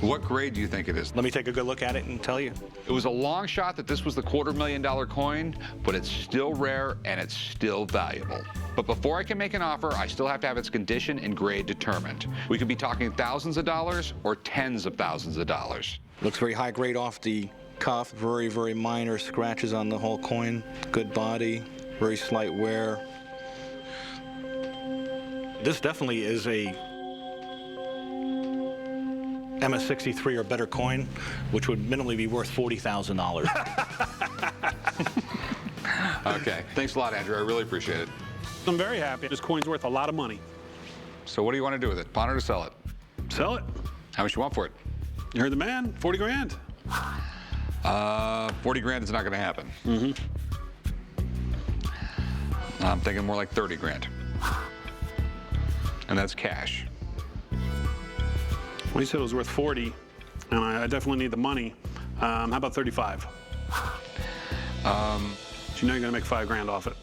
What grade do you think it is? Let me take a good look at it and tell you. It was a long shot that this was the $250,000 coin, but it's still rare and it's still valuable. But before I can make an offer, I still have to have its condition and grade determined. We could be talking thousands of dollars or tens of thousands of dollars. Looks very high grade off the cuff. Very, very minor scratches on the whole coin. Good body, very slight wear. This definitely is a MS-63 or better coin, which would minimally be worth $40,000. Okay, thanks a lot, Andrew. I really appreciate it. I'm very happy. This coin's worth a lot of money. So what do you want to do with it? Pawn it or sell it? Sell it. How much you want for it? You heard the man, 40 grand. 40 grand is not going to happen. I'm thinking more like 30 grand. And that's cash. Well, he said it was worth 40, and I definitely need the money. How about 35? So you know you're gonna make 5 grand off it.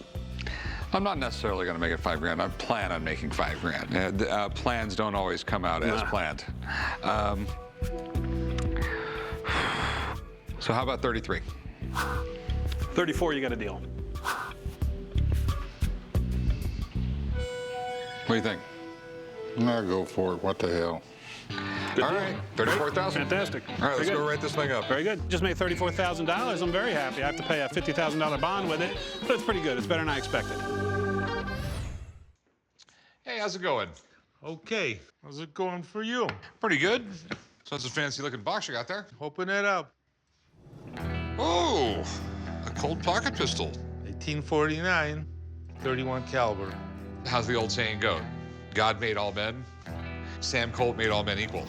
I'm not necessarily going to make it 5 grand. I plan on making 5 grand. Plans don't always come out as planned. So how about 33? 34, you got a deal. What do you think? I'll go for it. What the hell? All right, 34,000. Fantastic. All right, let's go write this thing up. Very good. Just made $34,000. I'm very happy. I have to pay a $50,000 bond with it, but it's pretty good. It's better than I expected. Hey, how's it going? Okay. How's it going for you? Pretty good. So that's a fancy-looking box you got there. Open it up. Oh, a Colt pocket pistol. 1849, 31 caliber. How's the old saying go? God made all men. Sam Colt made all men equal.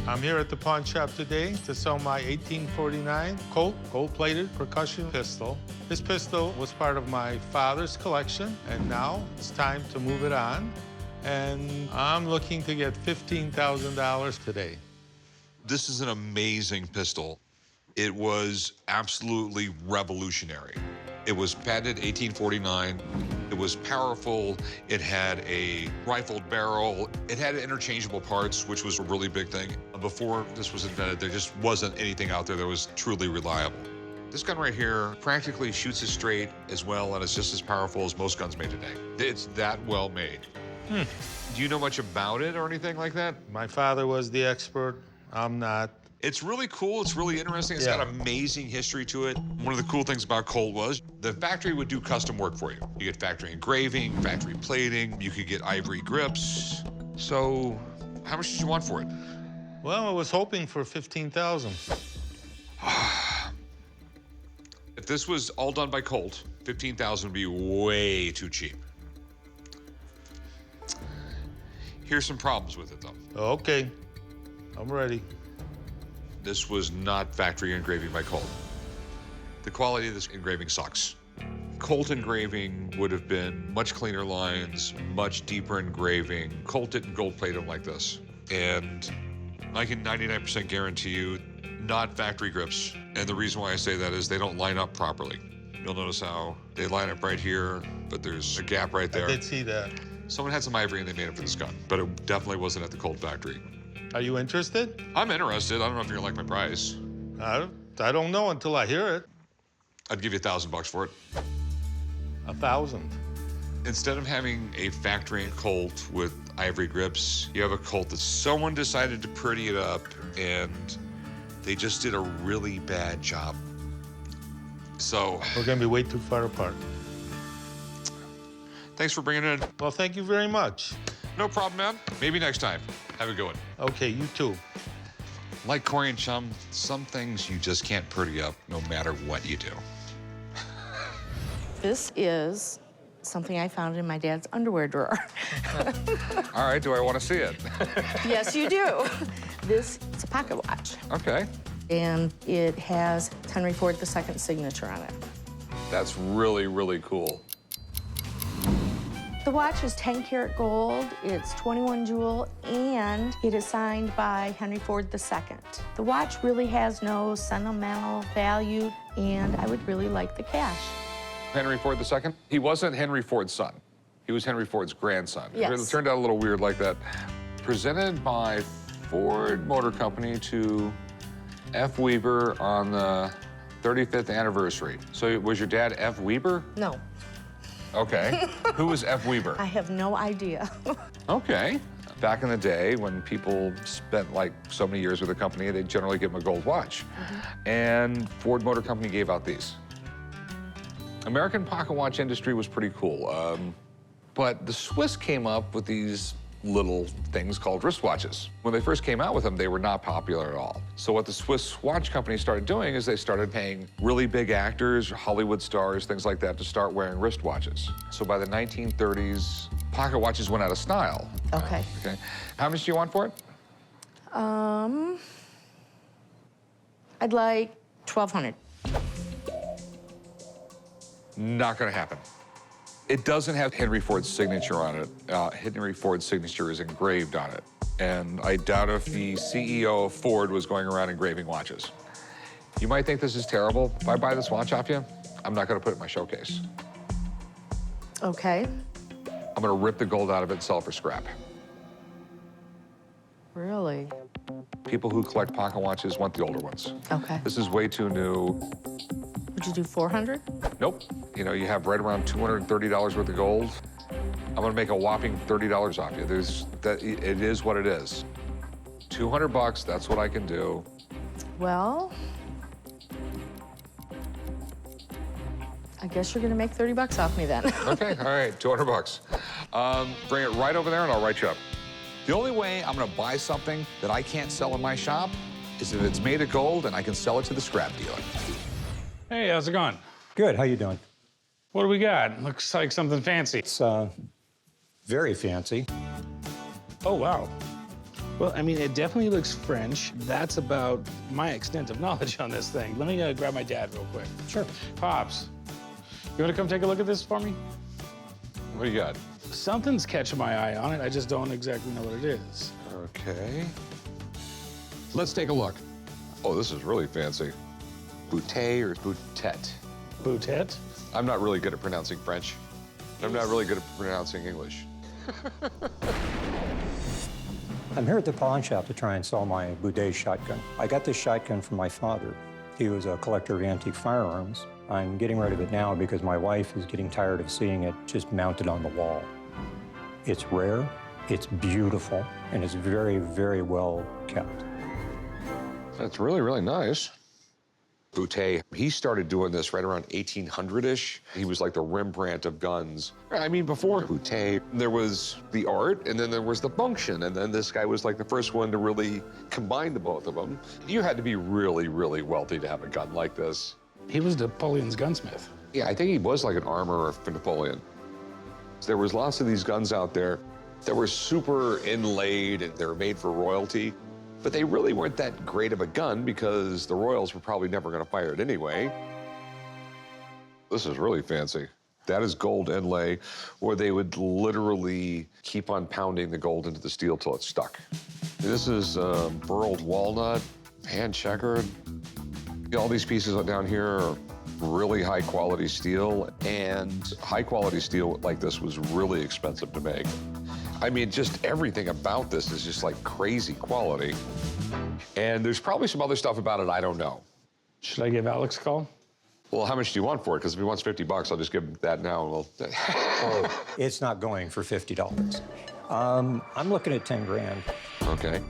I'm here at the pawn shop today to sell my 1849 Colt gold-plated percussion pistol. This pistol was part of my father's collection, and now it's time to move it on. And I'm looking to get $15,000 today. This is an amazing pistol. It was absolutely revolutionary. It was patented 1849. It was powerful. It had a rifled barrel. It had interchangeable parts, which was a really big thing. Before this was invented, there just wasn't anything out there that was truly reliable. This gun right here practically shoots as straight as well, and it's just as powerful as most guns made today. It's that well made. Do you know much about it or anything like that? My father was the expert. I'm not. It's really cool. It's really interesting. It's got amazing history to it. One of the cool things about Colt was the factory would do custom work for you. You get factory engraving, factory plating. You could get ivory grips. So how much did you want for it? Well, I was hoping for $15,000. If this was all done by Colt, $15,000 would be way too cheap. Here's some problems with it, though. Okay, I'm ready. This was not factory engraving by Colt. The quality of this engraving sucks. Colt engraving would have been much cleaner lines, much deeper engraving. Colt didn't gold plate them like this. And I can 99% guarantee you, not factory grips. And the reason why I say that is they don't line up properly. You'll notice how they line up right here, but there's a gap right there. I did see that. Someone had some ivory and they made it for this gun, but it definitely wasn't at the Colt factory. Are you interested? I'm interested. I don't know if you're gonna like my price. I don't know until I hear it. I'd give you $1,000 for it. 1,000. Instead of having a factory Colt with ivory grips, you have a Colt that someone decided to pretty it up and they just did a really bad job. So we're gonna be way too far apart. Thanks for bringing it in. Well, thank you very much. No problem, man. Maybe next time. Have a good one. Okay, you too. Like Corey and Chum, some things you just can't pretty up no matter what you do. This is something I found in my dad's underwear drawer. All right, do I want to see it? Yes, you do. This is a pocket watch. Okay. And it has Henry Ford II signature on it. That's really, really cool. The watch is 10-karat gold, it's 21 jewel, and it is signed by Henry Ford II. The watch really has no sentimental value, and I would really like the cash. Henry Ford II? He wasn't Henry Ford's son. He was Henry Ford's grandson. Yes. It turned out a little weird like that. presented by Ford Motor Company to F. Weber on the 35th anniversary. So was your dad F. Weber? No. Okay. Who was F. Weber? I have no idea. Okay. Back in the day, when people spent like so many years with a company, they'd generally give them a gold watch. And Ford Motor Company gave out these. American pocket watch industry was pretty cool. But the Swiss came up with these little things called wristwatches. When they first came out with them, they were not popular at all. So what the Swiss watch company started doing is they started paying really big actors, Hollywood stars, things like that, to start wearing wristwatches. So by the 1930s, pocket watches went out of style. Okay. Okay. How much do you want for it? I'd like 1,200. Not gonna happen. It doesn't have Henry Ford's signature on it. Henry Ford's signature is engraved on it. And I doubt if the CEO of Ford was going around engraving watches. You might think this is terrible. If I buy this watch off you, I'm not gonna put it in my showcase. Okay. I'm gonna rip the gold out of it and sell it for scrap. Really? People who collect pocket watches want the older ones. Okay. This is way too new. Would you do 400? Nope. You know, you have right around $230 worth of gold. I'm gonna make a whopping $30 off you. It is what it is. 200 bucks, that's what I can do. Well, I guess you're gonna make 30 bucks off me then. Okay, all right, 200 bucks. Bring it right over there and I'll write you up. The only way I'm gonna buy something that I can't sell in my shop is if it's made of gold and I can sell it to the scrap dealer. Hey, how's it going? Good, how you doing? What do we got? Looks like something fancy. It's, very fancy. Oh, wow. Well, I mean, it definitely looks French. That's about my extent of knowledge on this thing. Let me grab my dad real quick. Sure. Pops, you wanna come take a look at this for me? What do you got? Something's catching my eye on it. I just don't exactly know what it is. Okay. Let's take a look. Oh, this is really fancy. Boutet or Boutet? Boutet? I'm not really good at pronouncing French. I'm not really good at pronouncing English. I'm here at the pawn shop to try and sell my Boutet shotgun. I got this shotgun from my father. He was a collector of antique firearms. I'm getting rid of it now because my wife is getting tired of seeing it just mounted on the wall. It's rare, it's beautiful, and it's very, very well kept. That's really, really nice. Boutet, he started doing this right around 1800-ish. He was like the Rembrandt of guns. I mean, before Boutet, there was the art, and then there was the function, and then this guy was like the first one to really combine the both of them. You had to be really, really wealthy to have a gun like this. He was Napoleon's gunsmith. Yeah, I think he was like an armorer for Napoleon. There was lots of these guns out there that were super inlaid, and they were made for royalty. But they really weren't that great of a gun because the royals were probably never going to fire it anyway. This is really fancy. That is gold inlay, where they would literally keep on pounding the gold into the steel till it's stuck. This is burled walnut, hand checkered. All these pieces down here are really high quality steel, and high quality steel like this was really expensive to make. I mean, just everything about this is just like crazy quality. And there's probably some other stuff about it I don't know. Should I give Alex a call? Well, how much do you want for it? Because if he wants 50 bucks, I'll just give him that now and we'll... Oh, it's not going for $50. I'm looking at 10 grand. Okay.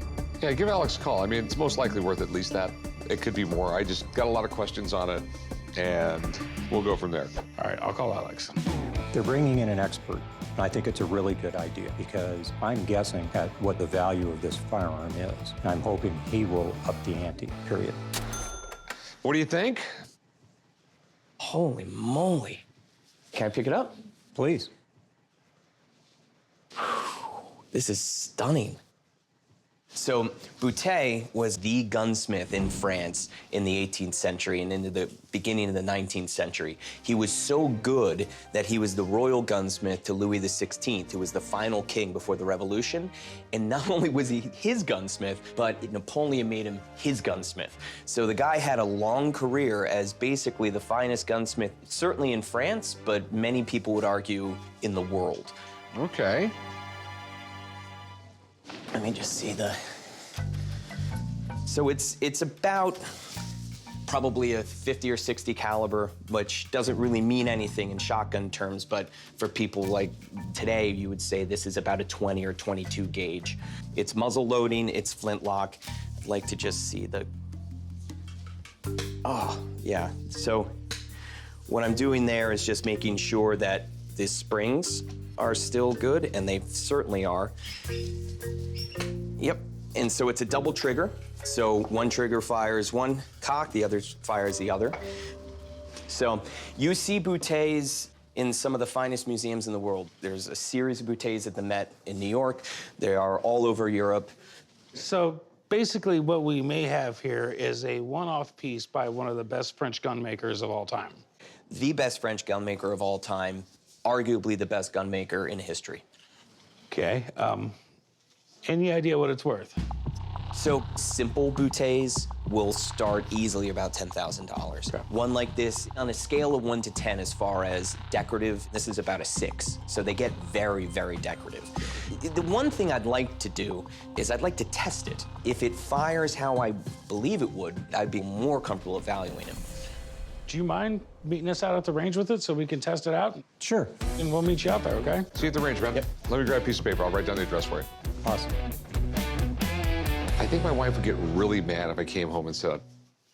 Yeah, give Alex a call. I mean, it's most likely worth at least that. It could be more. I just got a lot of questions on it, and we'll go from there. All right, I'll call Alex. They're bringing in an expert. And I think it's a really good idea because I'm guessing at what the value of this firearm is. And I'm hoping he will up the ante, period. What do you think? Holy moly. Can I pick it up? Please. This is stunning. So Boutet was the gunsmith in France in the 18th century and into the beginning of the 19th century. He was so good that he was the royal gunsmith to Louis XVI, who was the final king before the Revolution. And not only was he his gunsmith, but Napoleon made him his gunsmith. So the guy had a long career as basically the finest gunsmith, certainly in France, but many people would argue in the world. Okay. me just see the... So it's about probably a 50 or 60 caliber, which doesn't really mean anything in shotgun terms, but for people like today, you would say this is about a 20 or 22 gauge. It's muzzle loading, it's flintlock. I'd like to just see the... Oh, yeah. So what I'm doing there is just making sure that the springs are still good, and they certainly are. Yep, and so it's a double trigger. So one trigger fires one cock, the other fires the other. So you see Boutets in some of the finest museums in the world. There's a series of Boutets at the Met in New York. They are all over Europe. So basically what we may have here is a one-off piece by one of the best French gun makers of all time. The best French gun maker of all time, arguably the best gun maker in history. Okay, any idea what it's worth? So simple Boutets will start easily about $10,000. Okay. One like this, on a scale of 1 to 10 as far as decorative, this is about a 6. So they get very, very decorative. The one thing I'd like to do is I'd like to test it. If it fires how I believe it would, I'd be more comfortable evaluating it. Do you mind meeting us out at the range with it so we can test it out? Sure. And we'll meet you out there, okay? See you at the range, man. Yep. Let me grab a piece of paper. I'll write down the address for you. Awesome. I think my wife would get really mad if I came home and said,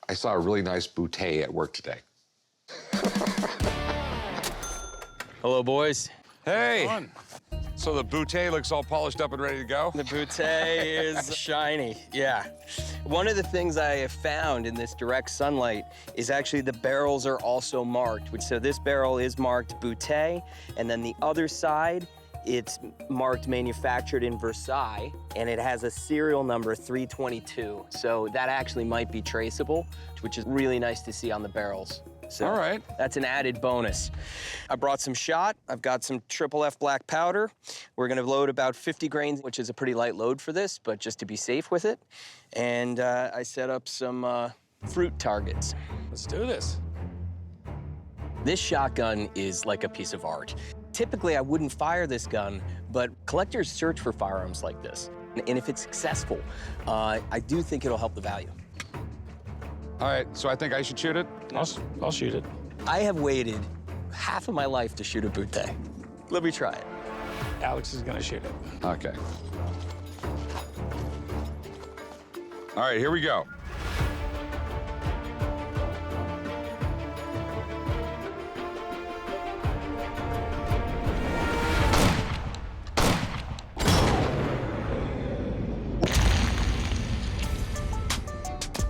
I saw a really nice Boutet at work today. Hello, boys. Hey. So the Boutet looks all polished up and ready to go? The Boutet is shiny, yeah. One of the things I have found in this direct sunlight is actually the barrels are also marked. So this barrel is marked Boutet, and then the other side, it's marked manufactured in Versailles, and it has a serial number 322. So that actually might be traceable, which is really nice to see on the barrels. So all right. That's an added bonus. I brought some shot. I've got some F black powder. We're gonna load about 50 grains, which is a pretty light load for this, but just to be safe with it. And I set up some fruit targets. Let's do this. This shotgun is like a piece of art. Typically, I wouldn't fire this gun, but collectors search for firearms like this. And if it's successful, I do think it'll help the value. All right, so I think I should shoot it? I'll shoot it. I have waited half of my life to shoot a Boutet. Let me try it. Alex is gonna shoot it. Okay. All right, here we go.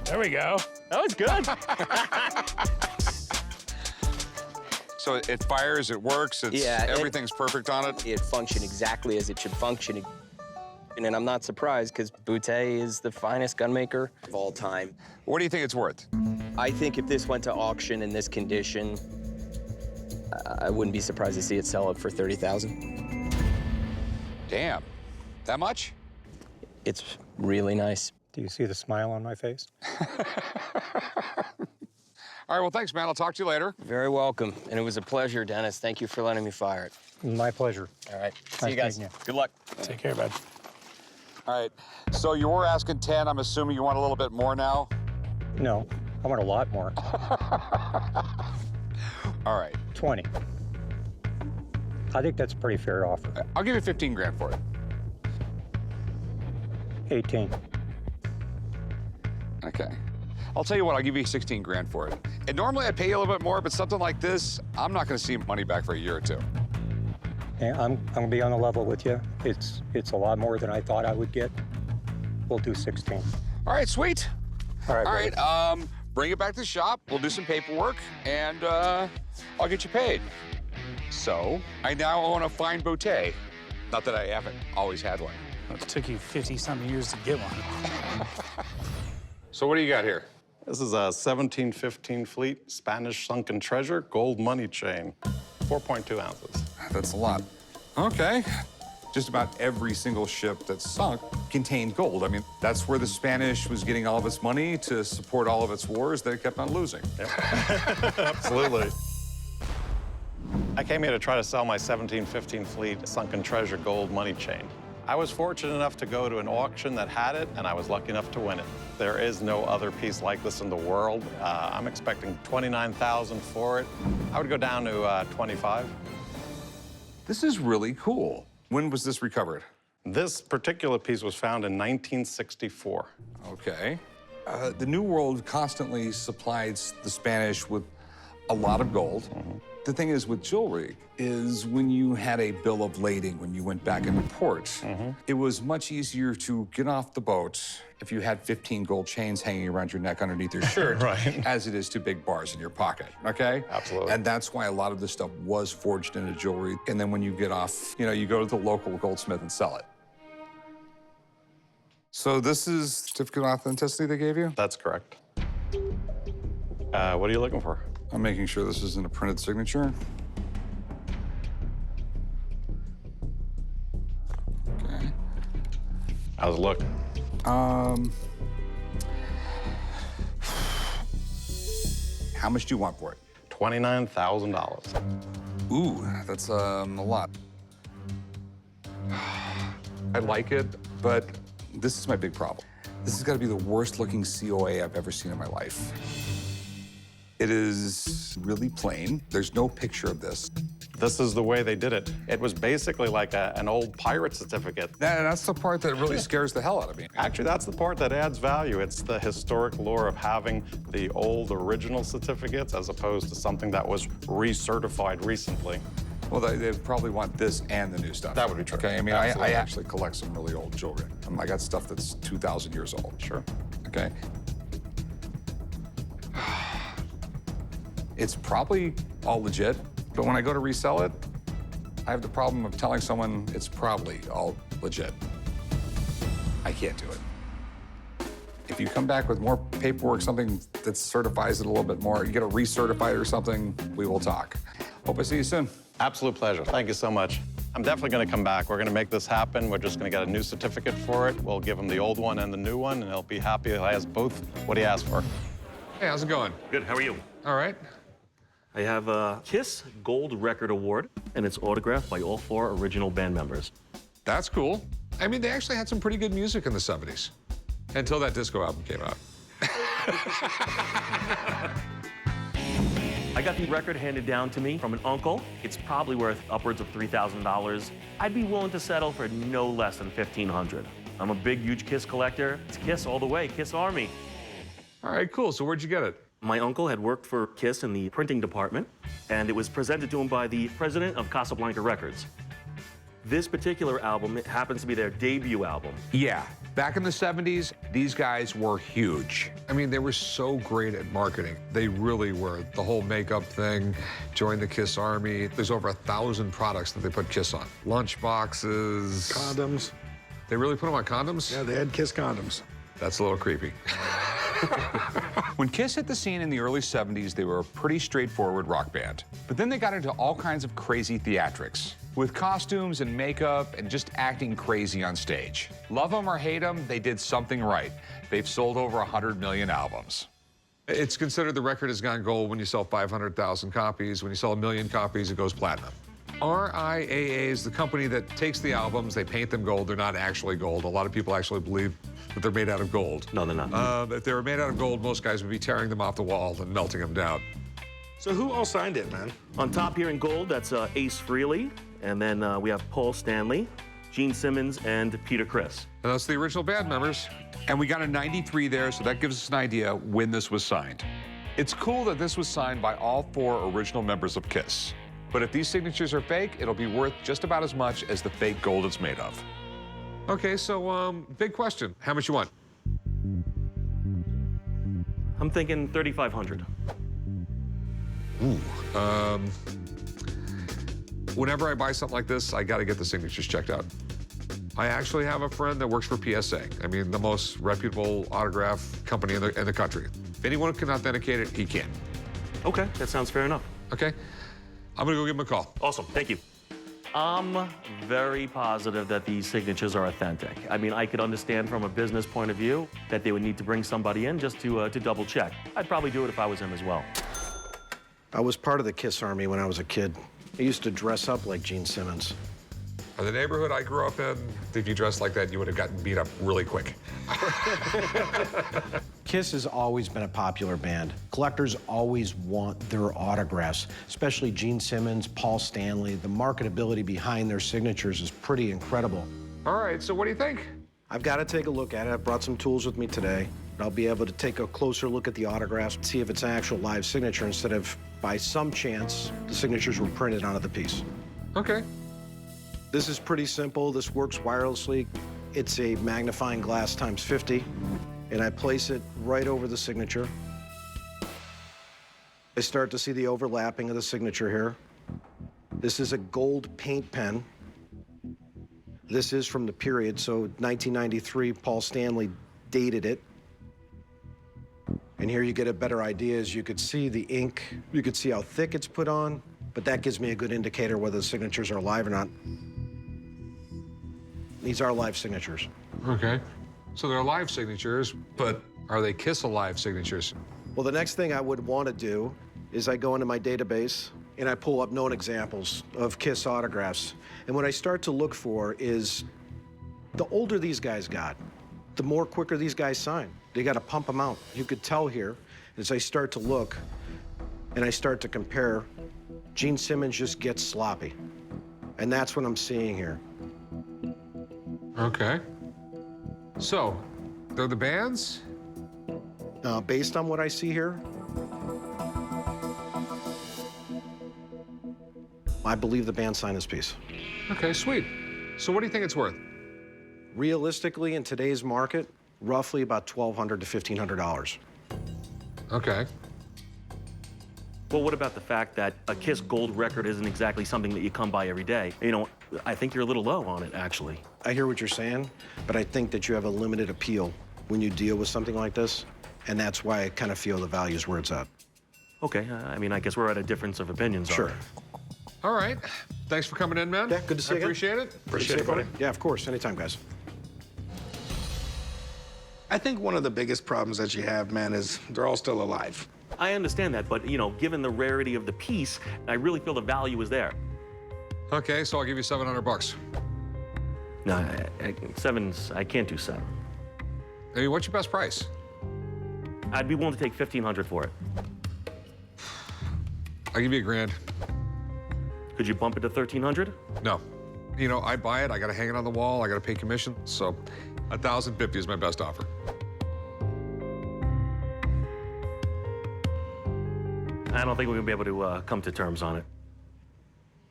There we go. That was good. So it fires, it works, everything's perfect on it? It functioned exactly as it should function. And I'm not surprised, because Boutet is the finest gunmaker of all time. What do you think it's worth? I think if this went to auction in this condition, I wouldn't be surprised to see it sell up for $30,000. Damn. That much? It's really nice. Do you see the smile on my face? All right, well, thanks, man. I'll talk to you later. Very welcome. And it was a pleasure, Dennis. Thank you for letting me fire it. My pleasure. All right. See Nice you guys. meeting you. Good luck. Take care, bud. All right, so you were asking 10. I'm assuming you want a little bit more now? No, I want a lot more. All right. 20. I think that's a pretty fair offer. I'll give you 15 grand for it. 18. Okay. I'll tell you what, I'll give you 16 grand for it. And normally I'd pay you a little bit more, but something like this, I'm not gonna see money back for a year or two. Yeah, I'm gonna be on the level with you. It's a lot more than I thought I would get. We'll do 16. All right, sweet. All right. All right, bring it back to the shop. We'll do some paperwork, and I'll get you paid. So, I now own a fine Boutet. Not that I haven't always had one. It took you 50-something years to get one. So what do you got here? This is a 1715 Fleet Spanish sunken treasure gold money chain, 4.2 ounces. That's a lot. Okay. Just about every single ship that's sunk contained gold. I mean, that's where the Spanish was getting all of its money to support all of its wars that it kept on losing. Yep. Absolutely. I came here to try to sell my 1715 Fleet sunken treasure gold money chain. I was fortunate enough to go to an auction that had it, and I was lucky enough to win it. There is no other piece like this in the world. I'm expecting $29,000 for it. I would go down to 25. This is really cool. When was this recovered? This particular piece was found in 1964. Okay. The New World constantly supplied the Spanish with a lot of gold. The thing is with jewelry is when you had a bill of lading, when you went back into port, it was much easier to get off the boat if you had 15 gold chains hanging around your neck underneath your shirt Right. as it is to big bars in your pocket, okay? Absolutely. And that's why a lot of this stuff was forged into jewelry. And then when you get off, you know, you go to the local goldsmith and sell it. So this is certificate of authenticity they gave you? That's correct. What are you looking for? I'm making sure this isn't a printed signature. Okay. How's it look? How much do you want for it? $29,000. Ooh, that's a lot. I like it, but this is my big problem. This has got to be the worst looking COA I've ever seen in my life. It is really plain. There's no picture of this. This is the way they did it. It was basically like an old pirate certificate. That's the part that really scares the hell out of me. Actually, that's the part that adds value. It's the historic lore of having the old original certificates as opposed to something that was recertified recently. Well, they probably want this and the new stuff. That would be true. Okay, I mean, I actually collect some really old jewelry. I got stuff that's 2,000 years old. Sure. Okay. It's probably all legit, but when I go to resell it, I have the problem of telling someone it's probably all legit. I can't do it. If you come back with more paperwork, something that certifies it a little bit more, you get to recertify it or something, we will talk. Hope I see you soon. Absolute pleasure. Thank you so much. I'm definitely going to come back. We're going to make this happen. We're just going to get a new certificate for it. We'll give him the old one and the new one, and he'll be happy he has both what he asked for. Hey, how's it going? Good, how are you? All right. I have a KISS Gold Record Award, and it's autographed by all 4 original band members. That's cool. I mean, they actually had some pretty good music in the 70s. Until that disco album came out. I got the record handed down to me from an uncle. It's probably worth upwards of $3,000. I'd be willing to settle for no less than $1,500. I'm a big, huge KISS collector. It's KISS all the way, KISS Army. All right, cool. So where'd you get it? My uncle had worked for KISS in the printing department, and it was presented to him by the president of Casablanca Records. This particular album, it happens to be their debut album. Yeah. Back in the 70s, these guys were huge. I mean, they were so great at marketing. They really were. The whole makeup thing, join the KISS Army. There's over 1,000 products that they put KISS on. Lunch boxes. Condoms. They really put them on condoms? Yeah, they had KISS condoms. That's a little creepy. When KISS hit the scene in the early 70s, they were a pretty straightforward rock band. But then they got into all kinds of crazy theatrics, with costumes and makeup and just acting crazy on stage. Love them or hate them, they did something right. They've sold over 100 million albums. It's considered the record has gone gold when you sell 500,000 copies. When you sell 1 million copies, it goes platinum. RIAA is the company that takes the albums, they paint them gold. They're not actually gold. A lot of people actually believe that they're made out of gold. No, they're not. If they were made out of gold, most guys would be tearing them off the wall and melting them down. So who all signed it, man? On top here in gold, that's Ace Frehley, and then we have Paul Stanley, Gene Simmons, and Peter Criss. And that's the original band members. And we got a 93 there, so that gives us an idea when this was signed. It's cool that this was signed by all 4 original members of KISS. But if these signatures are fake, it'll be worth just about as much as the fake gold it's made of. Okay, so big question. How much you want? I'm thinking $3,500. Ooh. Whenever I buy something like this, I gotta get the signatures checked out. I actually have a friend that works for PSA. I mean, the most reputable autograph company in the country. If anyone can authenticate it, he can. Okay, that sounds fair enough. Okay, I'm gonna go give him a call. Awesome, thank you. I'm very positive that these signatures are authentic. I mean, I could understand from a business point of view that they would need to bring somebody in just to double check. I'd probably do it if I was him as well. I was part of the KISS Army when I was a kid. I used to dress up like Gene Simmons. In the neighborhood I grew up in, if you dressed like that, you would have gotten beat up really quick. Kiss has always been a popular band. Collectors always want their autographs, especially Gene Simmons, Paul Stanley. The marketability behind their signatures is pretty incredible. All right, so what do you think? I've got to take a look at it. I've brought some tools with me today. I'll be able to take a closer look at the autographs, see if it's an actual live signature instead of, by some chance, the signatures were printed onto the piece. Okay. This is pretty simple. This works wirelessly. It's a magnifying glass times 50, and I place it right over the signature. I start to see the overlapping of the signature here. This is a gold paint pen. This is from the period, so 1993, Paul Stanley dated it. And here you get a better idea as you could see the ink. You could see how thick it's put on, but that gives me a good indicator whether the signatures are live or not. These are live signatures. Okay. So they're live signatures, but are they Kiss Alive signatures? Well, the next thing I would want to do is I go into my database and I pull up known examples of Kiss autographs. And what I start to look for is the older these guys got, the more quicker these guys sign. They got to pump them out. You could tell here as I start to look and I start to compare, Gene Simmons just gets sloppy. And that's what I'm seeing here. Okay. So, they're the bands? Based on what I see here, I believe the band signed this piece. Okay, sweet. So what do you think it's worth? Realistically, in today's market, roughly about $1,200 to $1,500. Okay. Well, what about the fact that a Kiss gold record isn't exactly something that you come by every day? You know, I think you're a little low on it, actually. I hear what you're saying, but I think that you have a limited appeal when you deal with something like this, and that's why I kind of feel the value's where it's at. Okay, I mean, I guess we're at a difference of opinions. Sure. All right. Thanks for coming in, man. Yeah, good to see you again. Appreciate it. Appreciate it, buddy. Yeah, of course. Anytime, guys. I think one of the biggest problems that you have, man, is they're all still alive. I understand that, but, you know, given the rarity of the piece, I really feel the value is there. Okay, so I'll give you $700. No, I can't do 7. Hey, what's your best price? I'd be willing to take $1,500 for it. I'll give you $1,000. Could you bump it to $1,300? No. You know, I buy it, I gotta hang it on the wall, I gotta pay commission, so $1,050 is my best offer. I don't think we're gonna be able to come to terms on it.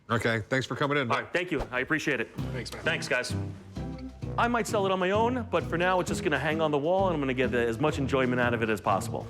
Okay, thanks for coming in. All right, thank you. I appreciate it. Thanks, man. Thanks, guys. I might sell it on my own, but for now, it's just gonna hang on the wall, and I'm gonna get as much enjoyment out of it as possible.